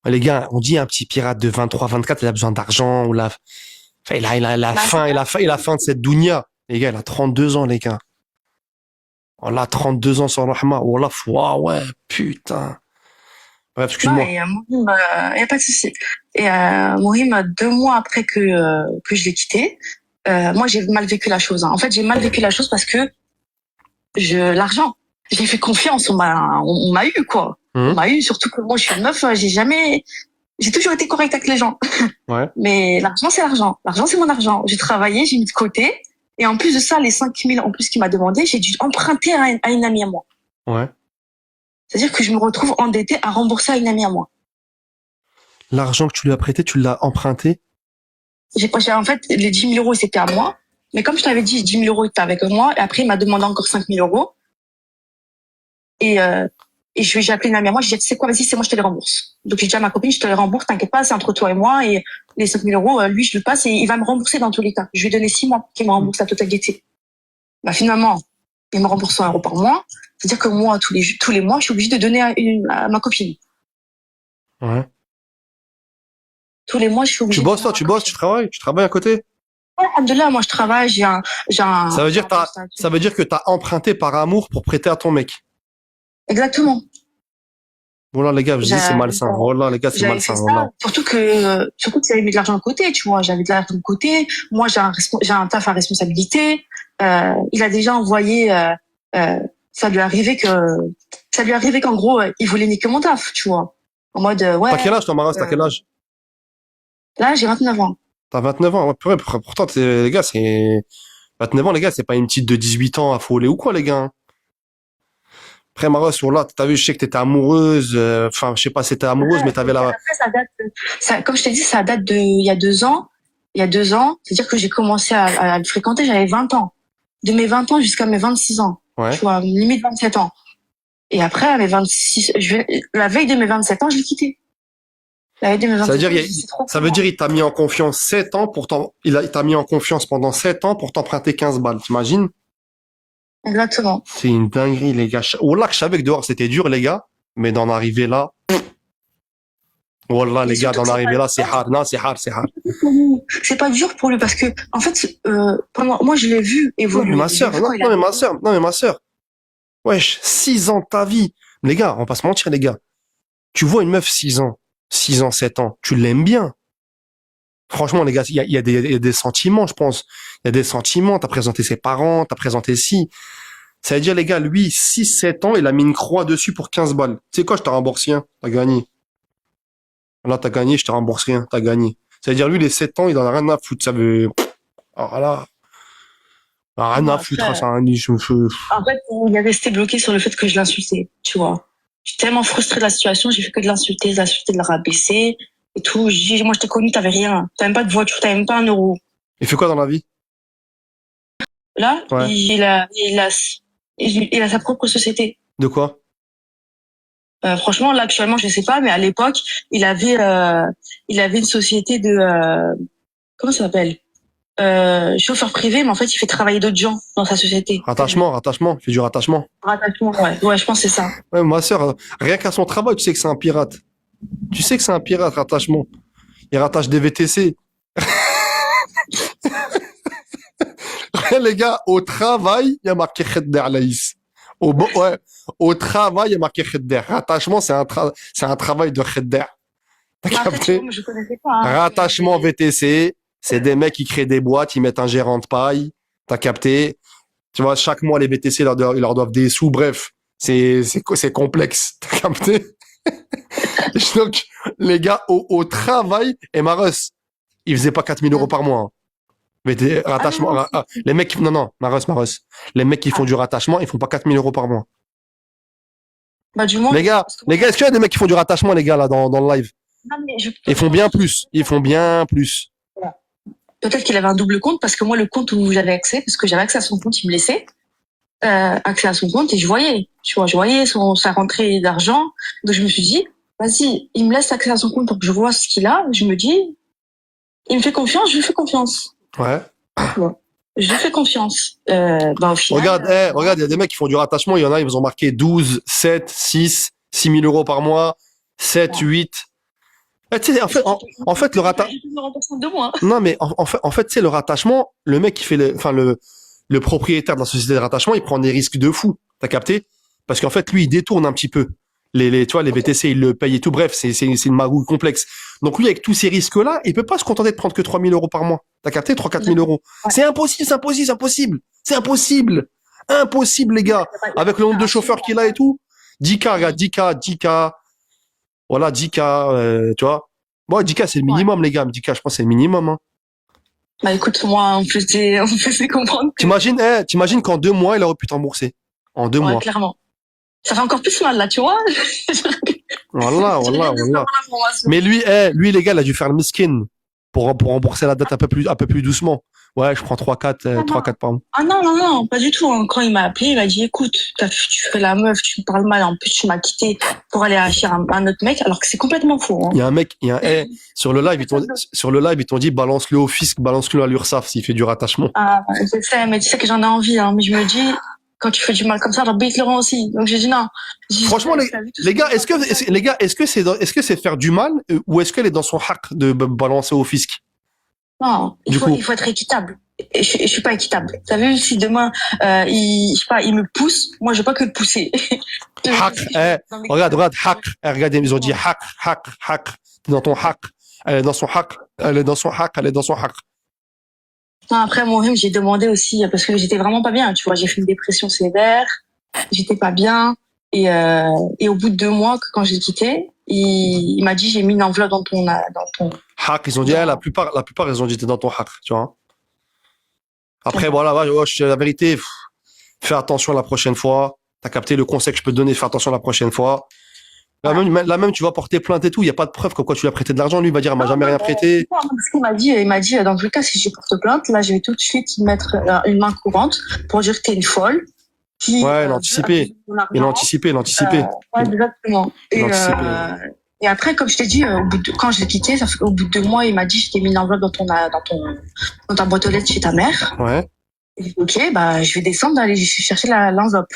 Les gars, on dit un petit pirate de 23, 24, il a besoin d'argent, ou enfin, il a la faim, il a faim de cette dounia. Les gars, il a 32 ans, les gars. Oh là, 32 ans sans Rahma. Oh là, ah ouais, putain. Bref, excuse-moi. Il y a pas de souci. Et Mohim, 2 mois après que je l'ai quitté, moi j'ai mal vécu la chose. Hein. En fait, j'ai mal vécu la chose parce que l'argent. J'ai fait confiance, on m'a eu quoi. On m'a eu, surtout que moi je suis une meuf, j'ai toujours été correcte avec les gens. Ouais. Mais l'argent c'est l'argent. L'argent c'est mon argent. J'ai travaillé, j'ai mis de côté. Et en plus de ça, les 5 000 en plus qu'il m'a demandé, j'ai dû emprunter à une amie à moi. Ouais. C'est-à-dire que je me retrouve endettée à rembourser à une amie à moi. L'argent que tu lui as prêté, tu l'as emprunté? En fait, les 10 000 euros, c'était à moi. Mais comme je t'avais dit, 10 000 euros étaient avec moi. Et après, il m'a demandé encore 5 000 euros. Et j'ai appelé une amie à moi. J'ai dit, tu sais quoi, vas-y, c'est moi, je te les rembourse. Donc, j'ai dit à ma copine, je te les rembourse, t'inquiète pas, c'est entre toi et moi. Et les 5 000 euros, lui, je le passe et il va me rembourser dans tous les cas. Je lui ai donné 6 mois pour qu'il me rembourse la totalité. Bah, finalement, il me rembourse 1 euro par mois. C'est-à-dire que moi, tous les mois, je suis obligée de donner à ma copine. Ouais. Tous les mois, je suis obligée. Tu bosses, toi, tu travailles à côté? Ouais, Alhamdoulilah, moi, je travaille, j'ai un. Ça veut dire que t'as emprunté par amour pour prêter à ton mec. Exactement. Voilà, les gars, je dis, c'est malsain. Voilà, les gars, c'est malsain. Voilà. Surtout que j'avais mis de l'argent de côté, tu vois. J'avais de l'argent de côté. Moi, j'ai un taf à responsabilité. Il a déjà envoyé, ça lui est arrivé qu'en gros, il voulait niquer mon taf, tu vois. En mode, ouais. T'as quel âge, toi, Maras? T'as quel âge? Là, j'ai 29 ans. T'as 29 ans. Ouais, pourtant, les gars, 29 ans, les gars, c'est pas une petite de 18 ans affolée ou quoi, les gars? Après, Maros, là, t'as vu, je sais que t'étais amoureuse, enfin, je sais pas si t'étais amoureuse, mais t'avais la... Après, comme je t'ai dit, ça date il y a 2 ans. Il y a 2 ans, c'est-à-dire que j'ai commencé à le fréquenter, j'avais 20 ans. De mes 20 ans jusqu'à mes 26 ans. Ouais. Tu vois, limite 27 ans. Et après, à mes 26, la veille de mes 27 ans, je l'ai quitté. La veille de mes 27 ans. Ça veut dire, il t'a mis en confiance 7 ans il t'a mis en confiance pendant 7 ans pour t'emprunter 15 balles, t'imagines? Exactement. C'est une dinguerie, les gars. Wallah, je savais que dehors c'était dur, les gars, mais d'en arriver là. Wallah, les gars, d'en arriver là, c'est hard. Non, c'est hard. C'est pas dur pour lui parce que, en fait, moi, je l'ai vu évoluer. Non, mais ma sœur. Wesh, 6 ans de ta vie. Les gars, on va pas se mentir, les gars. Tu vois une meuf 6 ans, 7 ans, tu l'aimes bien. Franchement, les gars, il y a des sentiments, je pense. Il y a des sentiments. T'as présenté ses parents, t'as présenté si. Ça veut dire, les gars, lui, 6, 7 ans, il a mis une croix dessus pour 15 balles. Tu sais quoi, je te rembourse rien. T'as gagné. Là, t'as gagné, je te rembourse rien. T'as gagné. C'est-à-dire, lui, les 7 ans, il en a rien à foutre. Ça veut, alors là, rien Bon, à foutre, après, ça, un niche, en fait, il est resté bloqué sur le fait que je l'insultais, tu vois. J'étais tellement frustrée de la situation, j'ai fait que de l'insulter, de la rabaisser et tout. J'ai dit, moi, je t'ai connu, t'avais rien. T'avais même pas de voiture, t'avais même pas un euro. il fait quoi dans la vie? Là, Ouais. il a sa propre société. De quoi? Franchement, là, actuellement, je sais pas, mais à l'époque, il avait une société de, comment ça s'appelle? Chauffeur privé, mais en fait, il fait travailler d'autres gens dans sa société. Rattachement, il fait du rattachement. Rattachement, ouais. Ouais, je pense que c'est ça. Ouais, ma sœur, rien qu'à son travail, tu sais que c'est un pirate. Tu sais que c'est un pirate, rattachement. Il rattache des VTC. Les gars, au travail, il y a marqué Khedder, Laïs. Ouais, au travail, il y a marqué Khedder. Rattachement, c'est un travail de Khedder. T'as Mais en fait, tu capté? vois, moi, je connaissais pas, hein. Rattachement VTC, c'est des mecs qui créent des boîtes, ils mettent un gérant de paille. T'as capté? Tu vois, chaque mois, les VTC, ils leur doivent des sous. Bref, c'est complexe. T'as capté? Donc, les gars, au travail, et Maros, ils faisaient pas 4 000 euros par mois, hein. Mais rattachement, non, les mecs, non, Maros. Les mecs qui font du rattachement, ils font pas 4 000 euros par mois. bah, du moins. Les gars, est-ce qu'il y a des mecs qui font du rattachement, les gars, là, dans le live? Non, mais Ils font bien plus. Ils font bien plus. peut-être qu'il avait un double compte, parce que moi, le compte où j'avais accès, parce que j'avais accès à son compte, il me laissait, accès à son compte, et je voyais, tu vois, je voyais sa rentrée d'argent. Donc, je me suis dit, vas-y, il me laisse accès à son compte pour que je vois ce qu'il a. Je me dis, il me fait confiance, je lui fais confiance. Ouais. Je lui fais confiance. Bah, au final. Regarde, il y a des mecs qui font du rattachement. Il y en a, ils ont marqué 12, 7, 6, 6 000 euros par mois, 7, 8. Tu sais, en fait, le rattachement. Non, mais en fait, tu sais, le rattachement, le mec qui fait le propriétaire de la société de rattachement, il prend des risques de fou. T'as capté? Parce qu'en fait, lui, il détourne un petit peu. Tu vois, les VTC, il le paye et tout. Bref, c'est une magouille complexe. Donc lui, avec tous ces risques-là, il peut pas se contenter de prendre que 3 000 euros par mois. T'as capté? 3 000 4 000 euros. Ouais. C'est impossible. Impossible, les gars. Avec le nombre de chauffeurs qu'il a et tout. 10K, regarde, 10K. Voilà, 10K, tu vois. Bon, 10K, c'est le minimum, les gars. 10K, je pense, c'est le minimum, hein. Bah, écoute, moi, on me faisait comprendre que... T'imagines qu'en 2 mois, il aurait pu t'embourser. En 2 Ouais, mois. clairement. Ça fait encore plus mal, là, tu vois. Voilà. Mais lui, les gars, il a dû faire le miskin pour rembourser la dette un peu plus doucement. Ouais, je prends 3-4 par mois. Ah non, pas du tout. Quand il m'a appelé, il m'a dit, écoute, tu fais la meuf, tu me parles mal, en plus tu m'as quitté pour aller chez un autre mec, alors que c'est complètement faux. Hein. Il y a un mec, sur le live, ils t'ont dit, balance-le au fisc, balance-le à l'URSSAF s'il fait du rattachement. Ah, je sais, mais tu sais que j'en ai envie, hein, mais je me dis, quand tu fais du mal comme ça, Rabbi te le rend aussi. Donc j'ai dit non. Franchement, les gars, est-ce que c'est faire du mal ou est-ce qu'elle est dans son hack de balancer au fisc? Non, il faut être équitable. Et je suis pas équitable. T'as vu, si demain, il me pousse, moi, je veux pas que le pousser. Hack, regarde, hack. Regardez, ils ont dit hack. T'es dans ton hack. Elle est dans son hack. Non, après, moi-même, j'ai demandé aussi, parce que j'étais vraiment pas bien, tu vois, j'ai fait une dépression sévère, j'étais pas bien, et au bout de 2 mois, quand j'ai quitté, il m'a dit, j'ai mis une enveloppe dans ton hack. Ils ont dit, la plupart, ils ont dit, t'es dans ton hack, tu vois. Après, voilà, la vérité, fais attention la prochaine fois. T'as capté le conseil que je peux te donner, fais attention la prochaine fois. Là même, tu vas porter plainte et tout, il n'y a pas de preuve comme quoi tu lui as prêté de l'argent. Lui, il va dire, elle m'a jamais rien prêté. Non, parce qu'il m'a dit, dans tous les cas, si je porte plainte, là, je vais tout de suite mettre une main courante pour dire que t'es une folle. Ouais, il a anticipé. Ouais, exactement. Et après, comme je t'ai dit, quand je l'ai quitté, au bout de 2 mois, il m'a dit, je t'ai mis une enveloppe dans ta boîte aux lettres chez ta mère. Ouais. Et j'ai dit, ok, bah, je vais descendre, aller chercher l'enveloppe.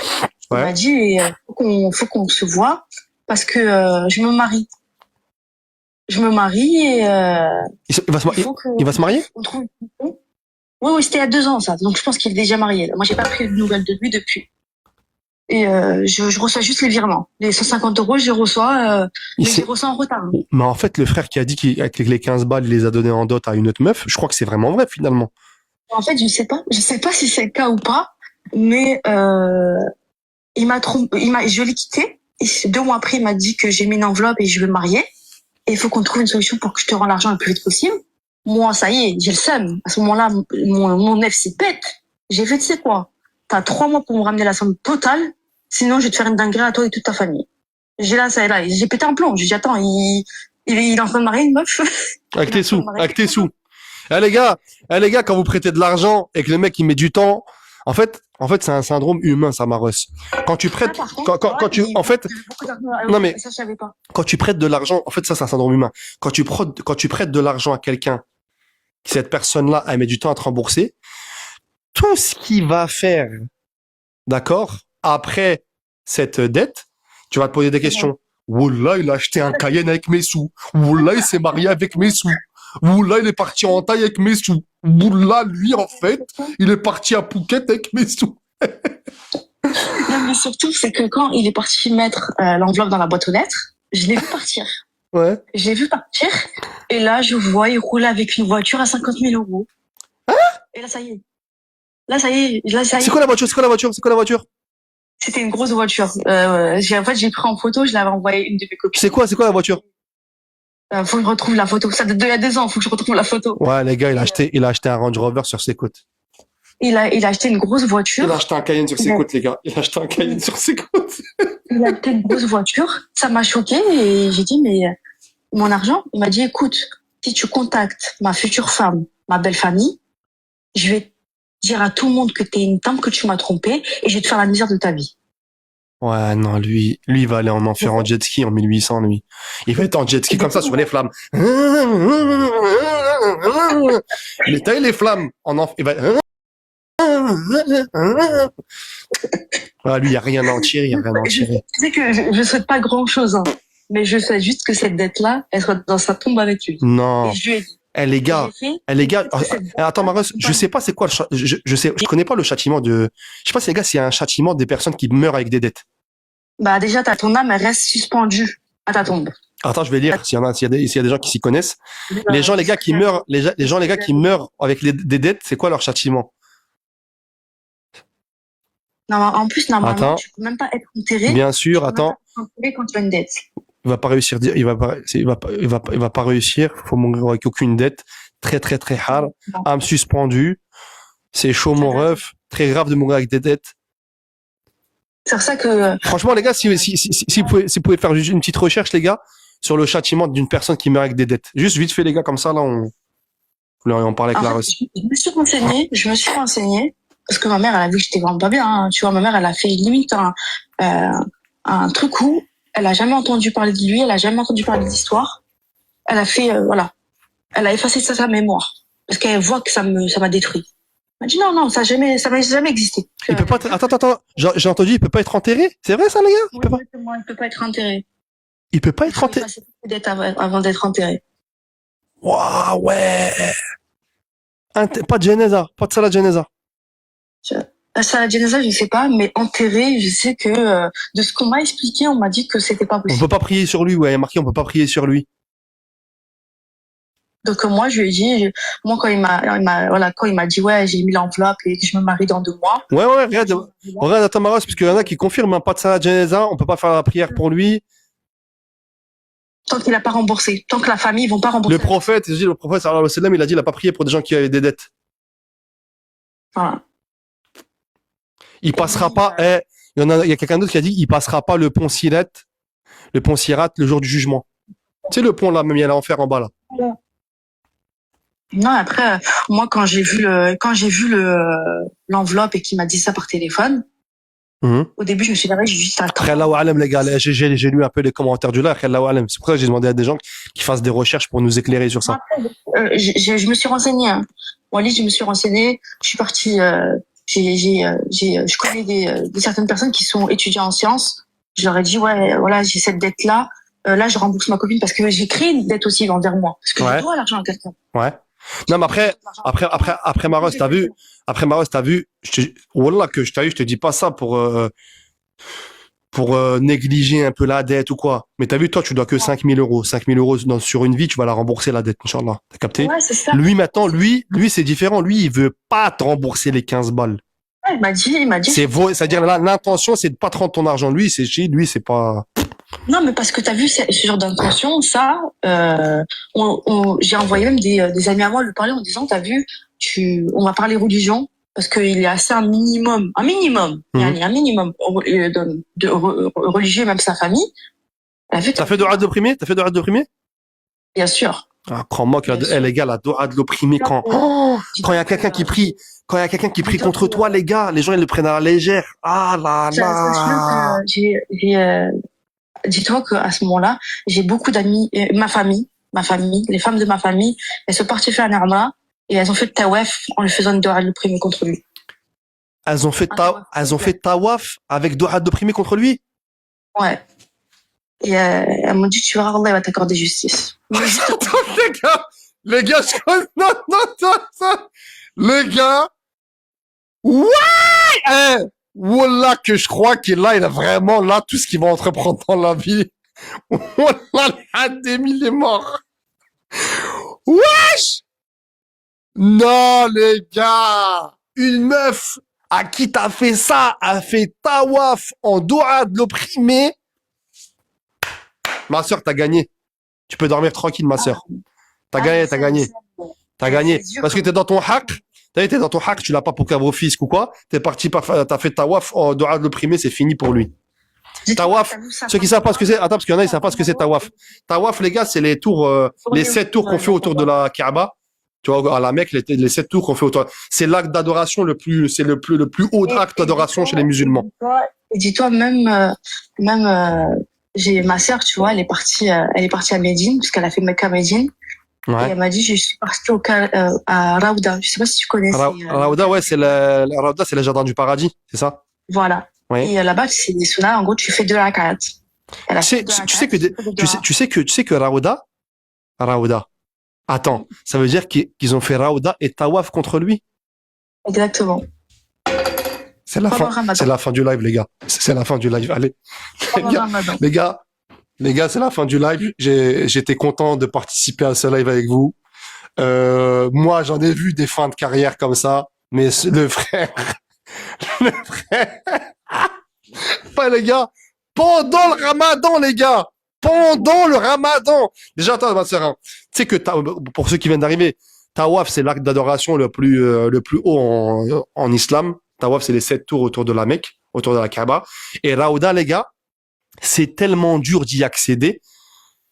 Ouais. Il m'a dit, faut qu'on se voit parce que je me marie. Et il va se marier? on trouve une solution. Oui, c'était il y a 2 ans, ça. Donc, je pense qu'il est déjà marié. Moi, j'ai pas pris de nouvelles de lui depuis. Et je reçois juste les virements. Les 150 euros, je les reçois, mais je les reçois en retard. Mais en fait, le frère qui a dit qu'avec les 15 balles, il les a donnés en dot à une autre meuf, je crois que c'est vraiment vrai, finalement. En fait, je sais pas si c'est le cas ou pas, mais il m'a trompé, je l'ai quitté. Et 2 mois après, il m'a dit que j'ai mis une enveloppe et je veux me marier. Et il faut qu'on trouve une solution pour que je te rende l'argent le plus vite possible. Moi, ça y est, j'ai le seum. À ce moment-là, mon nef s'y pète. J'ai fait, tu sais quoi? T'as 3 mois pour me ramener la somme totale. Sinon, je vais te faire une dinguerie à toi et toute ta famille. J'ai là, ça et là. J'ai pété un plomb. J'ai dit, attends, il est en train de marier une meuf. Avec tes sous, avec tes sous. Les gars, quand vous prêtez de l'argent et que le mec il met du temps, en fait, c'est un syndrome humain, ça, Maros. Quand tu prêtes, quand tu, en fait, non mais, ça, je savais pas. quand tu prêtes de l'argent, en fait, ça, c'est un syndrome humain. Quand tu prêtes de l'argent à quelqu'un, cette personne-là, elle met du temps à te rembourser, tout ce qu'il va faire, d'accord, après cette dette, tu vas te poser des questions. Wallah, il a acheté un Cayenne avec mes sous. Wallah, il s'est marié avec mes sous. Wallah, il est parti en taille avec mes sous. Wallah, lui, en fait, il est parti à Phuket avec mes sous. Non, mais surtout, c'est que quand il est parti mettre l'enveloppe dans la boîte aux lettres, je l'ai vu partir. Ouais. Je l'ai vu partir. Et là, je vois, il roule avec une voiture à 50 000 euros. Hein? Et là, ça y est. Là, ça y est. C'est quoi la voiture? C'était une grosse voiture. En fait, j'ai pris en photo, je l'avais envoyé une de mes copines. C'est quoi la voiture? Faut que je retrouve la photo. Ça date d'il y a 2 ans, faut que je retrouve la photo. Ouais, les gars, il a acheté un Range Rover sur ses côtes. Il a acheté une grosse voiture. Il a acheté un Cayenne sur ses côtes, les gars. Il a acheté un Cayenne sur ses côtes. Il a acheté une grosse voiture. Ça m'a choqué et j'ai dit, mais mon argent, il m'a dit, écoute, si tu contactes ma future femme, ma belle famille, je vais dire à tout le monde que t'es une femme, que tu m'as trompé et je vais te faire la misère de ta vie. Ouais, non, lui, il va aller en enfer en jet ski en 1800, lui. Il va être en jet ski comme ça sur les flammes. Mais t'as eu les flammes en enfer. Il va... Ah, lui, il n'y a rien à en tirer, Je sais que je souhaite pas grand chose, hein, mais je souhaite juste que cette dette-là, elle soit dans sa tombe avec lui. Non. Et je lui ai dit. Les gars, attends, Maros, je sais pas c'est quoi je connais pas le châtiment je sais pas, les gars, s'il y a un châtiment des personnes qui meurent avec des dettes. Bah, déjà, ton âme, elle reste suspendue à ta tombe. Attends, je vais lire s'il y a des gens qui s'y connaissent. Les gens, les gars, qui meurent, les gars, qui meurent avec des dettes, c'est quoi leur châtiment? Non, en plus, normalement, attends. tu peux même pas être enterré. Bien sûr, attends. Tu peux même pas être enterré quand tu as une dette. Il va pas réussir, il va pas réussir, faut mourir avec aucune dette, très hard, âme suspendue, c'est chaud mon ref, très grave de mourir avec des dettes. C'est pour ça que... Franchement, les gars, si vous pouvez faire juste une petite recherche, les gars, sur le châtiment d'une personne qui meurt avec des dettes. Juste vite fait, les gars, comme ça, là, on parlait avec la Russe. Je me suis renseignée, parce que ma mère, elle a vu que j'étais vraiment pas bien, hein. Tu vois, ma mère, elle a fait limite un truc où elle a jamais entendu parler de lui, elle a jamais entendu parler d'histoire. Elle a fait, voilà. Elle a effacé ça sa mémoire. Parce qu'elle voit que ça m'a détruit. Elle m'a dit non, ça m'a jamais existé. Il peut pas attends, j'ai entendu, il peut pas être enterré. C'est vrai, ça, les gars? Il peut pas être enterré. Il peut pas être enterré. Il faut effacer avant d'être enterré. Waouh, ouais. Pas de Genesa, pas de Salat Genesa. Ça, la Genesa, je sais pas, mais enterré, je sais que de ce qu'on m'a expliqué, on m'a dit que c'était pas possible. On peut pas prier sur lui, ouais, il y a marqué on peut pas prier sur lui. Donc moi, je lui ai dit, quand il m'a dit ouais, j'ai mis l'enveloppe et que je me marie dans 2 mois. Ouais, regarde à Tamaros, parce qu'il y en a qui confirment, hein, pas de Salat Genesa, on peut pas faire la prière pour lui. Tant qu'il a pas remboursé, tant que la famille, ils vont pas rembourser. Le prophète, sallallahu alayhi wa sallam, il a dit, il a pas prié pour des gens qui avaient des dettes. Voilà. Il passera pas, il y a quelqu'un d'autre qui a dit, il passera pas le pont Sirat le jour du jugement. Tu sais, le pont là, même il y a l'enfer en bas là. Non, après, moi, quand j'ai vu l'enveloppe et qu'il m'a dit ça par téléphone, au début, je me suis dit, j'ai juste attends. Allahu alam, les gars, j'ai lu un peu les commentaires du live, Allahu alam. C'est pour ça que j'ai demandé à des gens qui fassent des recherches pour nous éclairer sur ça. Je me suis renseignée, hein. Moi, je me suis renseignée, je suis partie, je connais certaines personnes qui sont étudiants en sciences. Je leur ai dit, ouais, voilà, j'ai cette dette-là. Là, je rembourse ma copine parce que j'ai créé une dette aussi envers moi. Parce que je dois l'argent à quelqu'un. Ouais. Non, mais après Maros, t'as vu, Wallah, que je te dis pas ça pour négliger un peu la dette ou quoi. Mais t'as vu, toi, tu dois que 5 000 euros. 5 000 euros sur une vie, tu vas la rembourser, la dette, Inch'Allah. T'as capté? Ouais, c'est ça. Lui, maintenant, lui, c'est différent. Lui, il veut pas te rembourser les 15 balles. Ouais, il m'a dit. C'est-à-dire, l'intention, c'est de pas te rendre ton argent. Lui, c'est pas, Non, mais parce que t'as vu ce genre d'intention, ça, j'ai envoyé même des amis à moi lui parler en disant, t'as vu, on va parler religion, parce qu'il est assez un minimum, il y a un minimum religieux, même sa famille. T'as fait doha de l'opprimé? T'as fait doha de l'opprimé? Bien sûr. Ah, crois-moi que les gars, la doha de l'opprimé, quand il y a quelqu'un qui prie, contre toi, les gars, les gens, ils le prennent à la légère. Ah là là. Dis-toi qu'à ce moment-là, j'ai beaucoup d'amis, ma famille, les femmes de ma famille, elles sont parties faire un arma et elles ont fait le tawaf en lui faisant une doha de l'opprimé contre lui. Elles ont fait tawaf avec doha de l'opprimé contre lui? Ouais. Et elles m'ont dit, tu verras, Allah va t'accorder justice. Attends, les gars, non, les gars, ouais, Wallah, que je crois qu'il là, il a vraiment là tout ce qu'il va entreprendre dans la vie. Wallah, l'Adémil est mort. Wesh! Non, les gars, une meuf à qui t'as fait ça a fait tawaf en doha de l'opprimé. Ma sœur, t'as gagné. Tu peux dormir tranquille, ma sœur. T'as gagné. Parce que t'es dans ton hack. T'es dans ton hack, tu l'as pas pour qu'un fisc ou quoi. T'es parti, t'as fait tawaf en doha de l'opprimé, c'est fini pour lui. Tawaf, ceux qui savent pas ce que c'est, attends, parce qu'il y en a, ils savent pas ce que c'est tawaf. Tawaf, les gars, c'est les tours, les 7 tours qu'on fait autour de la Kaaba. Tu vois, à la Mecque, les 7 tours qu'on fait autour. C'est l'acte d'adoration c'est le plus haut acte d'adoration chez les musulmans. Et dis-toi, j'ai ma sœur, tu vois, elle est partie à Médine, puisqu'elle a fait Mecca Médine. Ouais. Et elle m'a dit, je suis partie à Raouda. Je sais pas si tu connais. Raouda, ouais, Raouda, c'est le jardin du paradis, c'est ça? Voilà. Ouais. Et là-bas, c'est des saunas. En gros, tu fais 2 rak'at. Tu sais que Raouda, attends, ça veut dire qu'ils ont fait Raouda et Tawaf contre lui? Exactement. C'est la fin du live, les gars. C'est la fin du live. Allez. Les gars, c'est la fin du live. J'étais content de participer à ce live avec vous. Moi, j'en ai vu des fins de carrière comme ça, mais le frère, pas les gars, pendant le Ramadan, les gars, pendant le Ramadan. Déjà, attends, ma sœur, tu sais que pour ceux qui viennent d'arriver, Tawaf, c'est l'acte d'adoration le plus haut en islam. Tawaf, c'est les 7 tours autour de la Mecque, autour de la Kaaba. Et Raouda, les gars, c'est tellement dur d'y accéder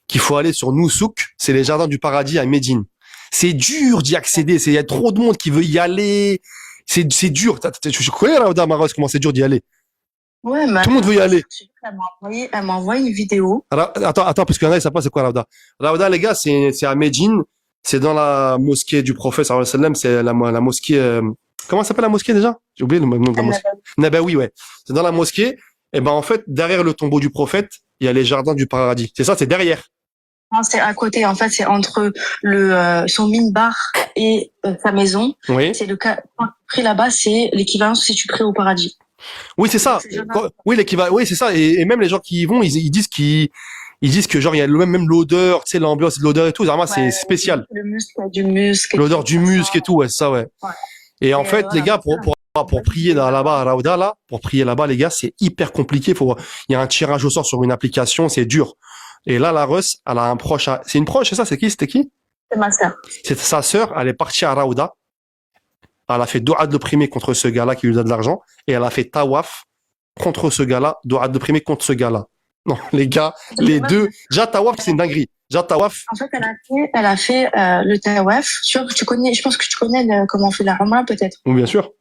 qu'il faut aller sur Noussouk, c'est les jardins du paradis à Médine. C'est dur d'y accéder, il y a trop de monde qui veut y aller. C'est dur. Tu connais Raouda, Maros, comment c'est dur d'y aller? Ouais, mais tout le monde veut y aller. Elle m'a envoyé une vidéo. Alors, attends, parce qu'il y en a, ils savent pas c'est quoi Raouda. Raouda, les gars, c'est à Médine. C'est dans la mosquée du prophète, sallallahu alayhi wa sallam. C'est la mosquée, comment s'appelle la mosquée déjà? J'ai oublié le nom de la mosquée. Nabawi, ouais. C'est dans la mosquée. Et ben, en fait, derrière le tombeau du prophète, il y a les jardins du paradis. C'est ça, c'est derrière. Non, c'est à côté. En fait, c'est entre son minbar et sa maison. Oui. C'est quand tu pries là-bas, c'est l'équivalent si tu pries au paradis. Oui, c'est ça. Oui, l'équivalent. Oui, c'est ça. Et même les gens qui y vont, ils disent que genre il y a même l'odeur, tu sais, l'ambiance de l'odeur et tout. Vraiment, c'est spécial. Le muscle, du muscle. L'odeur du muscle et tout, ouais, c'est ça, ouais. Et en fait, les gars, pour prier là-bas à Raouda, là, pour prier là-bas, les gars, c'est hyper compliqué. Il y a un tirage au sort sur une application, c'est dur. Et là, la Russ, elle a un proche. C'est une proche, c'est ça? C'était qui? C'est ma sœur. C'est sa sœur. Elle est partie à Raouda. Elle a fait doha de l'opprimé contre ce gars-là qui lui donne de l'argent. Et elle a fait tawaf contre ce gars-là, doha de l'opprimé contre ce gars-là. Non, les gars, les deux. Déjà, tawaf, c'est une dinguerie. Déjà, tawaf. En fait, elle a fait le tawaf. Je pense que tu connais comment on fait la Rama, peut-être. Oui, bien sûr.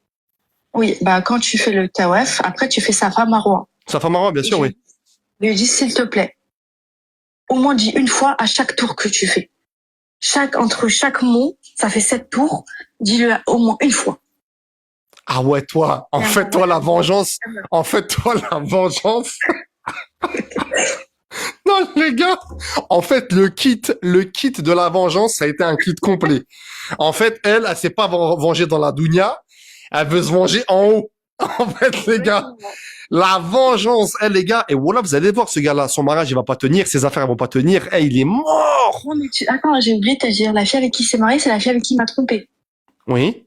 Oui, bah, quand tu fais le tawaf, après, tu fais Safa Marwa. Safa Marwa, bien sûr, oui. Je lui dis, s'il te plaît, au moins dis une fois à chaque tour que tu fais. Entre chaque mot, ça fait 7 tours, dis-le au moins une fois. Ah ouais, toi, en fait, toi, la vengeance. Non, les gars, en fait, le kit de la vengeance, ça a été un kit complet. En fait, elle s'est pas vengée dans la dounia, elle veut se venger en haut. En fait, les gars, la vengeance, les gars, et voilà, vous allez voir ce gars-là, son mariage, il va pas tenir, ses affaires, elles vont pas tenir, il est mort! Non, mais attends, j'ai oublié de te dire, la fille avec qui il s'est marié, c'est la fille avec qui il m'a trompé. Oui.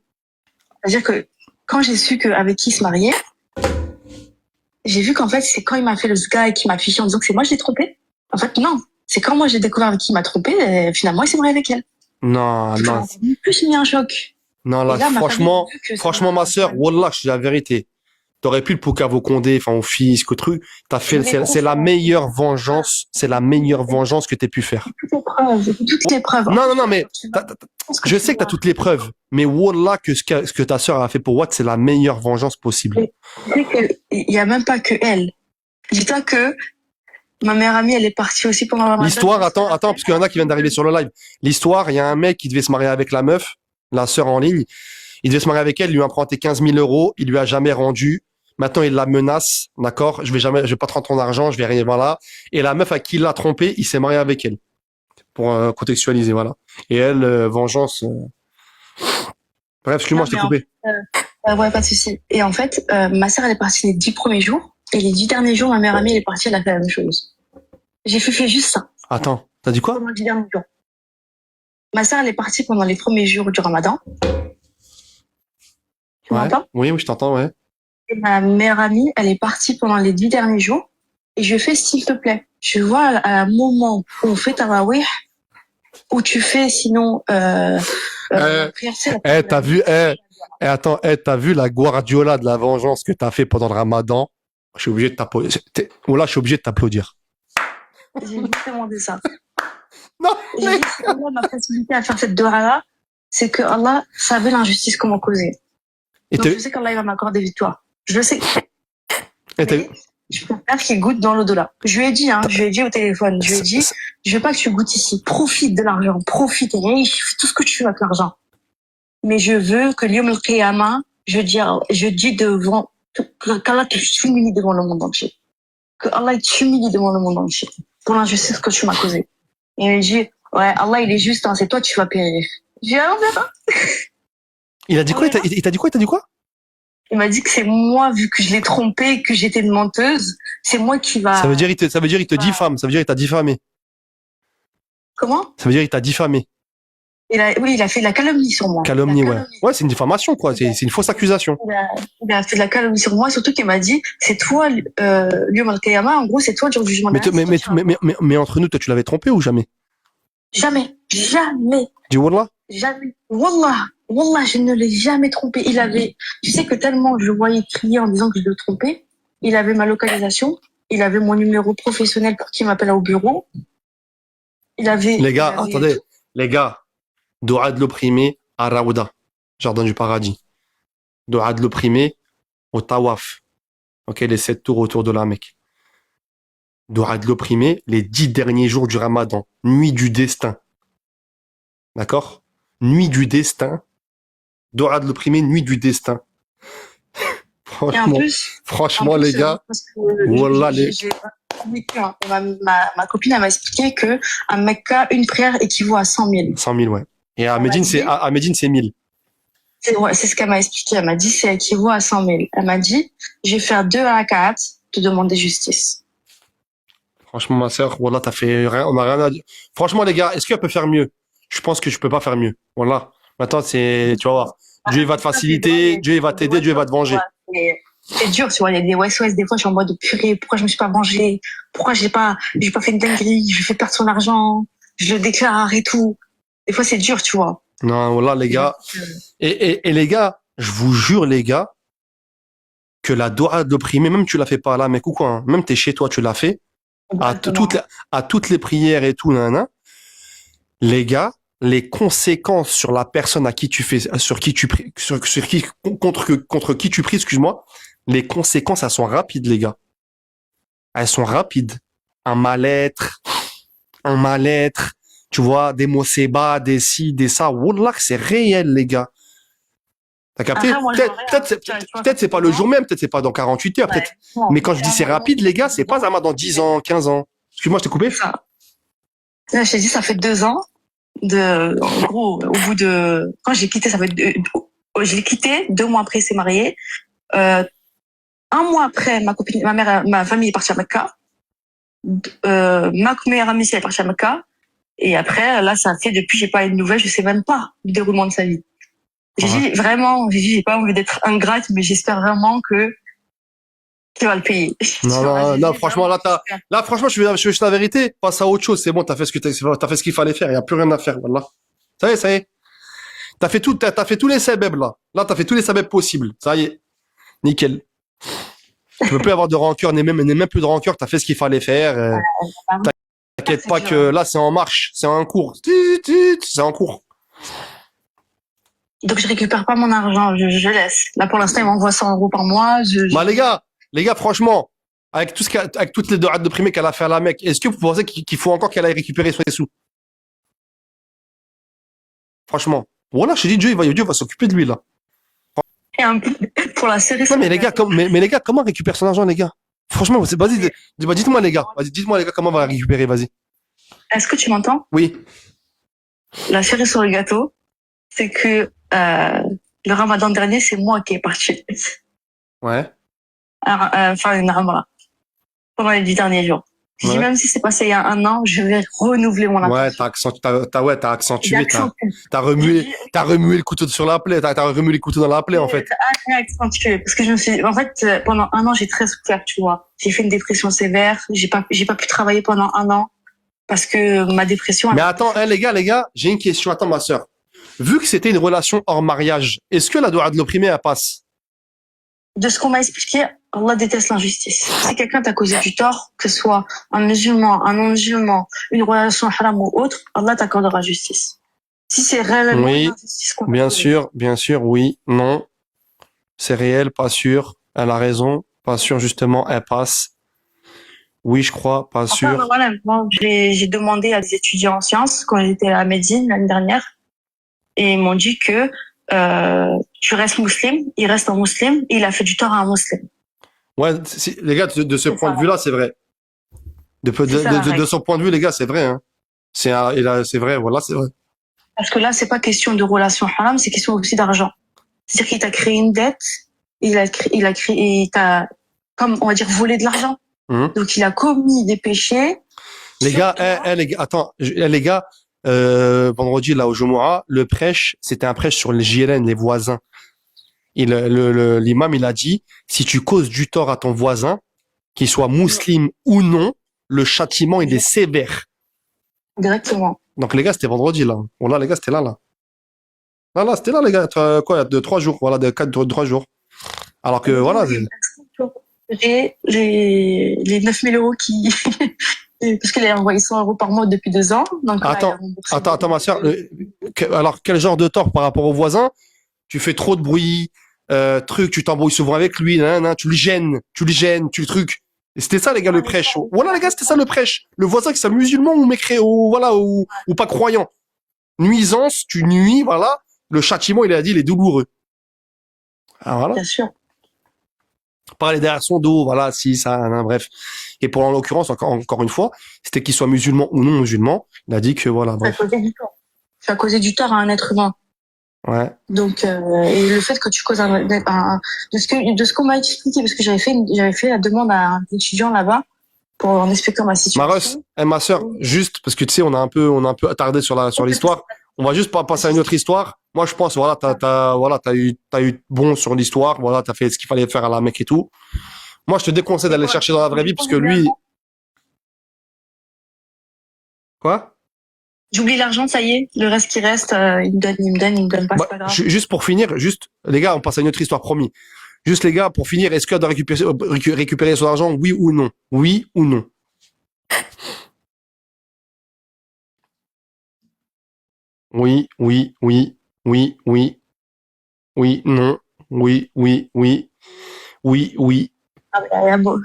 C'est-à-dire que, quand j'ai su avec qui il se mariait, j'ai vu qu'en fait, c'est quand il m'a fait le sky qui m'a affiché en disant que c'est moi, je l'ai trompé. En fait, non. C'est quand moi, j'ai découvert qu'il m'a trompé, et finalement, il s'est marié avec elle. Non, Ça non, m'a plus mis un choc. non, Et là, là, ma famille a franchement, vu que ça franchement, ma m'a- sœur, wallah, je dis la vérité. T'aurais pu le poucave au Condé, enfin, au fisc, au truc. T'as Je fait, voulais trop c'est la faire. meilleure vengeance, c'est la meilleure vengeance que t'aies pu faire. Toutes les preuves. Non, non, non, mais, Tu vas- pense que je tu sais que t'as vas- toutes les preuves, mais wallah, ce que ta sœur a fait pour Watt, c'est la meilleure vengeance possible. Tu sais que il y a même pas que elle. Dis-toi que ma meilleure amie, elle est partie aussi pendant la L'histoire, attends, parce qu'il y en a qui viennent d'arriver sur le live. L'histoire, il y a un mec qui devait se marier avec la meuf, la sœur en ligne. Il devait se marier avec elle, il lui a emprunté 15 000 euros, il lui a jamais rendu. Maintenant, il la menace, d'accord? Je vais pas te rendre ton argent, je vais rien, voilà. Et la meuf à qui il l'a trompé, il s'est marié avec elle. Pour contextualiser, voilà. Et elle, vengeance. Bref, excuse-moi, Non, je t'ai mais en coupé. ouais, pas de souci. Et en fait, ma sœur, elle est partie les 10 premiers jours. Et les 10 derniers jours, ma meilleure amie, elle est partie, elle a fait la même chose. J'ai fait juste ça. Attends, t'as dit quoi? Pendant les 10 derniers jours. Ma sœur, elle est partie pendant les premiers jours du Ramadan. Tu Ouais. m'entends? Oui, oui, je t'entends, ouais. Et ma meilleure amie, elle est partie pendant les 10 derniers jours. Et je fais, s'il te plaît, je vois à un moment où on fait tarawih, où tu fais sinon, la prière, c'est la T'as vu, attends, t'as vu la Guardiola de la vengeance que t'as fait pendant le Ramadan? Je suis obligé de t'applaudir. Là, je suis obligé de t'applaudir. J'ai juste demandé ça. Non, J'ai dit, si Allah m'a facilité à faire cette dua-là, c'est que Allah savait l'injustice comment causer. et Donc, je sais qu'Allah il va m'accorder victoire. Je le sais. Mais je préfère qu'il goûte dans l'au-delà. Je lui ai dit au téléphone, je lui ai dit, je veux pas que tu goûtes ici. Profite de l'argent, profite, et fais tout ce que tu veux avec l'argent. Mais je veux que l'Yom al-Qiyamah, je dis devant, qu'Allah t'humilie devant le monde entier. Que Allah t'humilie devant le monde entier. Pour l'injustice que tu m'as causée. Et il me dit, ouais, Allah il est juste, hein, c'est toi tu vas périr. J'ai dit, ah, on verra. Il a dit quoi? Il t'a dit quoi? Il t'a dit quoi? Il m'a dit que c'est moi, vu que je l'ai trompé, que j'étais une menteuse, c'est moi qui va... Ça veut dire, il te diffame. Ça veut dire, il t'a diffamé. Comment? Ça veut dire, il t'a diffamé. Oui, il a fait de la calomnie sur moi. Calomnie, ouais. Ouais, c'est une diffamation, quoi. C'est une fausse accusation. Il a fait de la calomnie sur moi, surtout qu'il m'a dit, c'est toi, L'Yom al-Qiyamah, en gros, c'est toi le jour du jugement. Mais entre nous, toi, tu l'avais trompé ou jamais? Jamais. Jamais. Dis Wallah? Jamais. Wallah, je ne l'ai jamais trompé. Tu sais que tellement je le voyais crier en disant que je le trompais, il avait ma localisation, il avait mon numéro professionnel pour qu'il m'appelle au bureau. Les gars, attendez. Les gars, Doua de l'opprimé à Raouda, Jardin du Paradis. Doua de l'opprimé au Tawaf. Ok, les 7 tours autour de la Mecque. Doua de l'opprimé les 10 derniers jours du Ramadan. Nuit du destin. D'accord? Nuit du destin. Doua de l'opprimé, nuit du destin. Franchement, les gars. Wallah, ma copine, elle m'a expliqué que à Mecca, une prière équivaut à 100 000. 100 000, ouais. Et à Médine, c'est 1000. C'est ce qu'elle m'a expliqué. Elle m'a dit, c'est équivaut à 100 000. Elle m'a dit, je vais faire 2 rak'at de demander justice. Franchement, ma sœur, voilà, t'as fait rien, on a rien à dire. Franchement, les gars, est-ce qu'elle peut faire mieux? Je pense que je peux pas faire mieux. Voilà. Maintenant, tu vas voir. Dieu, il va te faciliter, Dieu, il va t'aider, Dieu, il va te venger. C'est dur, tu vois. Il y a des SOS, des fois, je suis en mode purée. Pourquoi je me suis pas vengée? Pourquoi j'ai pas fait une dinguerie? Je fais perdre son argent. Je le déclare et tout. Des fois, c'est dur, tu vois. Non, voilà, les gars. Et les gars, je vous jure, les gars, que la doua de l'opprimé, même tu l'as fait pas là, mec, ou quoi, hein, même t'es chez toi, tu l'as fait, à toutes les prières et tout, nan, les gars, les conséquences sur la personne à qui tu fais, contre qui tu pries, excuse-moi, les conséquences, elles sont rapides, les gars. Elles sont rapides. Un mal-être, tu vois, des mots séba, des ci, des ça. Wallah, c'est réel, les gars. T'as capté? Peut-être c'est pas le jour même, peut-être c'est pas dans 48 heures, peut-être. Mais quand je dis c'est rapide, les gars, c'est pas Zama dans 10 ans, 15 ans. Excuse-moi, je t'ai coupé? Là, je t'ai dit, ça fait 2 ans en gros, au bout de, quand j'ai quitté, je l'ai quitté, 2 mois après, il s'est marié. 1 mois après, ma famille est partie à Mecca. Ma meilleure amie, elle est partie à Mecca. Et après, là, ça fait depuis, j'ai pas eu de nouvelles, je sais même pas le déroulement de sa vie. J'ai dit, j'ai pas envie d'être ingrate, mais j'espère vraiment que Tu vas le payer. Non, non, non, franchement, là, franchement, je vais la vérité, passe à autre chose. C'est bon, t'as fait ce qu'il fallait faire. Il y a plus rien à faire, voilà. Ça y est, ça y est. T'as fait tous les sabeb, là. Là, t'as fait tous les sabeb possibles. Ça y est. Nickel. Tu peux plus avoir de rancœur, n'est même plus de rancœur. T'as fait ce qu'il fallait faire. T'inquiète pas que là, c'est en marche. C'est en cours. C'est en cours. Donc, je récupère pas mon argent, je laisse. Là, pour l'instant, il m'envoie 100 € par mois. Bah, les gars, franchement, avec avec toutes les doigts de primés qu'elle a fait à la Mecque, est-ce que vous pensez qu'il faut encore qu'elle aille récupérer ses sous? Franchement. Voilà, je te dis, Dieu va s'occuper de lui, là. Et un peu pour la série. Non, mais les gars, mais les gars, comment on récupère son argent, les gars? Franchement, vas-y, dites-moi, les gars. Vas-y, dites-moi, les gars, comment on va la récupérer, vas-y. Est-ce que tu m'entends? Oui. La cerise sur le gâteau, c'est que le ramadan dernier, c'est moi qui est parti. Ouais. Enfin, voilà. Pendant les 10 derniers jours. Je dis, Ouais. même si c'est passé il y a 1 an, je vais renouveler mon Ouais, intention. t'as accentué, t'as remué le couteau sur la plaie, t'as remué les couteaux dans la plaie, en fait. T'as accentué. Parce que en fait, pendant 1 an, j'ai très souffert, tu vois. J'ai fait une dépression sévère. J'ai pas pu travailler pendant 1 an. Parce que ma dépression. Mais attends, hein, les gars, j'ai une question. Attends, ma sœur. Vu que c'était une relation hors mariage, est-ce que la doua de l'opprimé, elle passe? De ce qu'on m'a expliqué, Allah déteste l'injustice. Si quelqu'un t'a causé du tort, que ce soit un musulman, un non-musulman, une relation haram ou autre, Allah t'accordera justice. Si c'est réellement Oui, une injustice qu'on bien sûr, oui, non. C'est réel, pas sûr. Elle a raison, pas sûr, justement, elle passe. Oui, je crois, pas Enfin, sûr. ben voilà, moi, j'ai demandé à des étudiants en sciences quand j'étais à Médine l'année dernière, et ils m'ont dit que tu restes musulman, il reste un musulman, et il a fait du tort à un musulman. Ouais, les gars, de ce point de vue-là, c'est vrai. De son point de vue, les gars, c'est vrai, hein. C'est vrai, voilà, c'est vrai. Parce que là, c'est pas question de relation haram, c'est question aussi d'argent. C'est-à-dire qu'il t'a créé une dette, il t'a, comme on va dire, volé de l'argent. Donc il a commis des péchés. Les gars, les gars, attends, les gars, vendredi là au Jumu'ah, le prêche, c'était un prêche sur les JLN, les voisins. L'imam, il a dit, si tu causes du tort à ton voisin, qu'il soit musulman ou non, le châtiment, il est sévère. Directement. Donc les gars, c'était vendredi là. Bon là, les gars, c'était là. Là, c'était là, les gars. Quoi, de 3 jours, voilà, de 3 jours. Alors que voilà. J'ai les 9 000 € qui, parce qu'il a envoyé 100 € par mois depuis 2 ans. Donc attends, ma soeur. Alors, quel genre de tort par rapport au voisin? Tu fais trop de bruit, tu t'embrouilles souvent avec lui, tu le gênes, tu le truc. Et c'était ça, les gars, le prêche. Voilà, les gars, c'était ça le prêche. Le voisin qui soit musulman ou mécréant, voilà, ou pas croyant. Nuisance, tu nuis, voilà. Le châtiment, il a dit, il est douloureux. Ah, voilà. Bien sûr. Parler derrière son dos, voilà, si, ça, bref. Et pour en l'occurrence, encore une fois, c'était qu'il soit musulman ou non musulman, il a dit que voilà, bref. Ça a causé du tort à un être humain. Ouais. Donc, et le fait que tu causes de ce qu'on m'a expliqué, parce que j'avais fait la demande à un étudiant là-bas pour en expliquer ma situation. Ma sœur, juste, parce que tu sais, on a un peu attardé sur l'histoire. On va juste pas passer à une autre histoire. Moi, je pense, voilà, t'as eu bon sur l'histoire. Voilà, t'as fait ce qu'il fallait faire à la Mecque et tout. Moi, je te déconseille d'aller chercher dans la vraie vie, parce que lui. Quoi? J'oublie l'argent, ça y est. Le reste qui reste, il me donne pas, c'est pas grave. Juste pour finir, les gars, on passe à une autre histoire, promis. Juste, les gars, pour finir, est-ce qu'elle doit récupérer son argent, oui ou non? Oui ou non? Oui, non, oui. Ah, bon.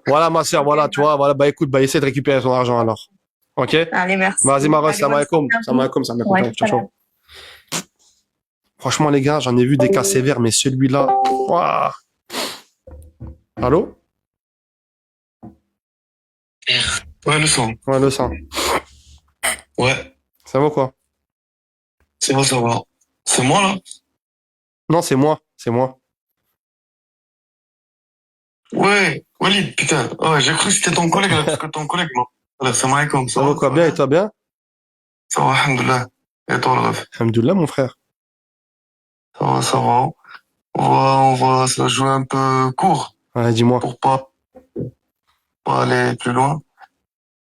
Voilà, ma sœur, voilà, tu vois, voilà, bah écoute, essaie de récupérer son argent alors. Ok? Allez, merci. Vas-y, Maros, salam alaikum. Ouais, Ciao. Franchement, les gars, j'en ai vu des cas sévères, mais celui-là, ouah. Allô? Ouais, le sang. Ouais, le sang. Ouais, Ça va quoi? ça va. C'est moi, là? Non, c'est moi. Ouais, Walid, putain. Ouais, j'ai cru que c'était ton collègue, là, parce que ton collègue, moi. Voilà, salam alaikum. Ça va quoi? Bien, et toi bien? Ça va, alhamdoulilah. Et toi, le ref? Alhamdoulilah, mon frère. Ça va. On va se la jouer un peu court. Ouais, dis-moi. pour pas aller plus loin.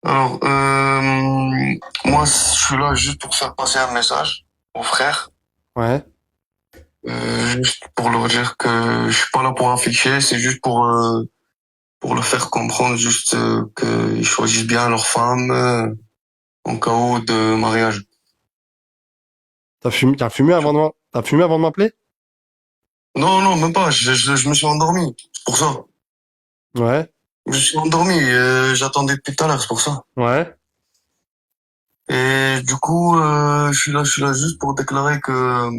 Alors, moi, je suis là juste pour faire passer un message au frère, Ouais. juste pour leur dire que je suis pas là pour afficher, c'est juste pour leur faire comprendre juste qu'ils choisissent bien leur femme en cas où de mariage. T'as fumé t'as fumé avant de m'appeler? Non, non, même pas. Je me suis endormi. C'est pour ça. Ouais. Je me suis endormi. J'attendais depuis tout à l'heure. C'est pour ça. Ouais. Et du coup, je suis là juste pour déclarer que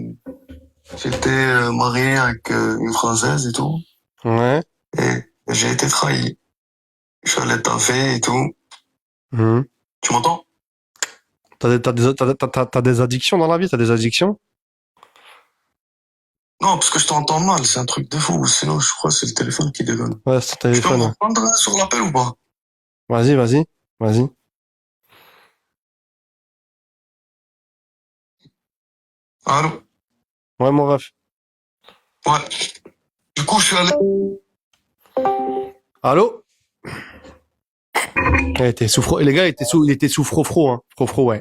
j'étais marié avec une Française et tout. Ouais. Et j'ai été trahi. Je suis allé taffer et tout. Mhm. Tu m'entends? T'as des addictions dans la vie? T'as des addictions? Non, parce que je t'entends mal. C'est un truc de fou. Sinon, je crois que c'est le téléphone qui déconne. Ouais, c'est ton Tu peux téléphone. Ouais. m'entendre sur l'appel ou pas? Vas-y, vas-y. Vas-y. Allô? Ouais, mon ref. Ouais. Du coup, je suis allé... Allô? Les gars, il était sous frofro, hein. Frofro, ouais.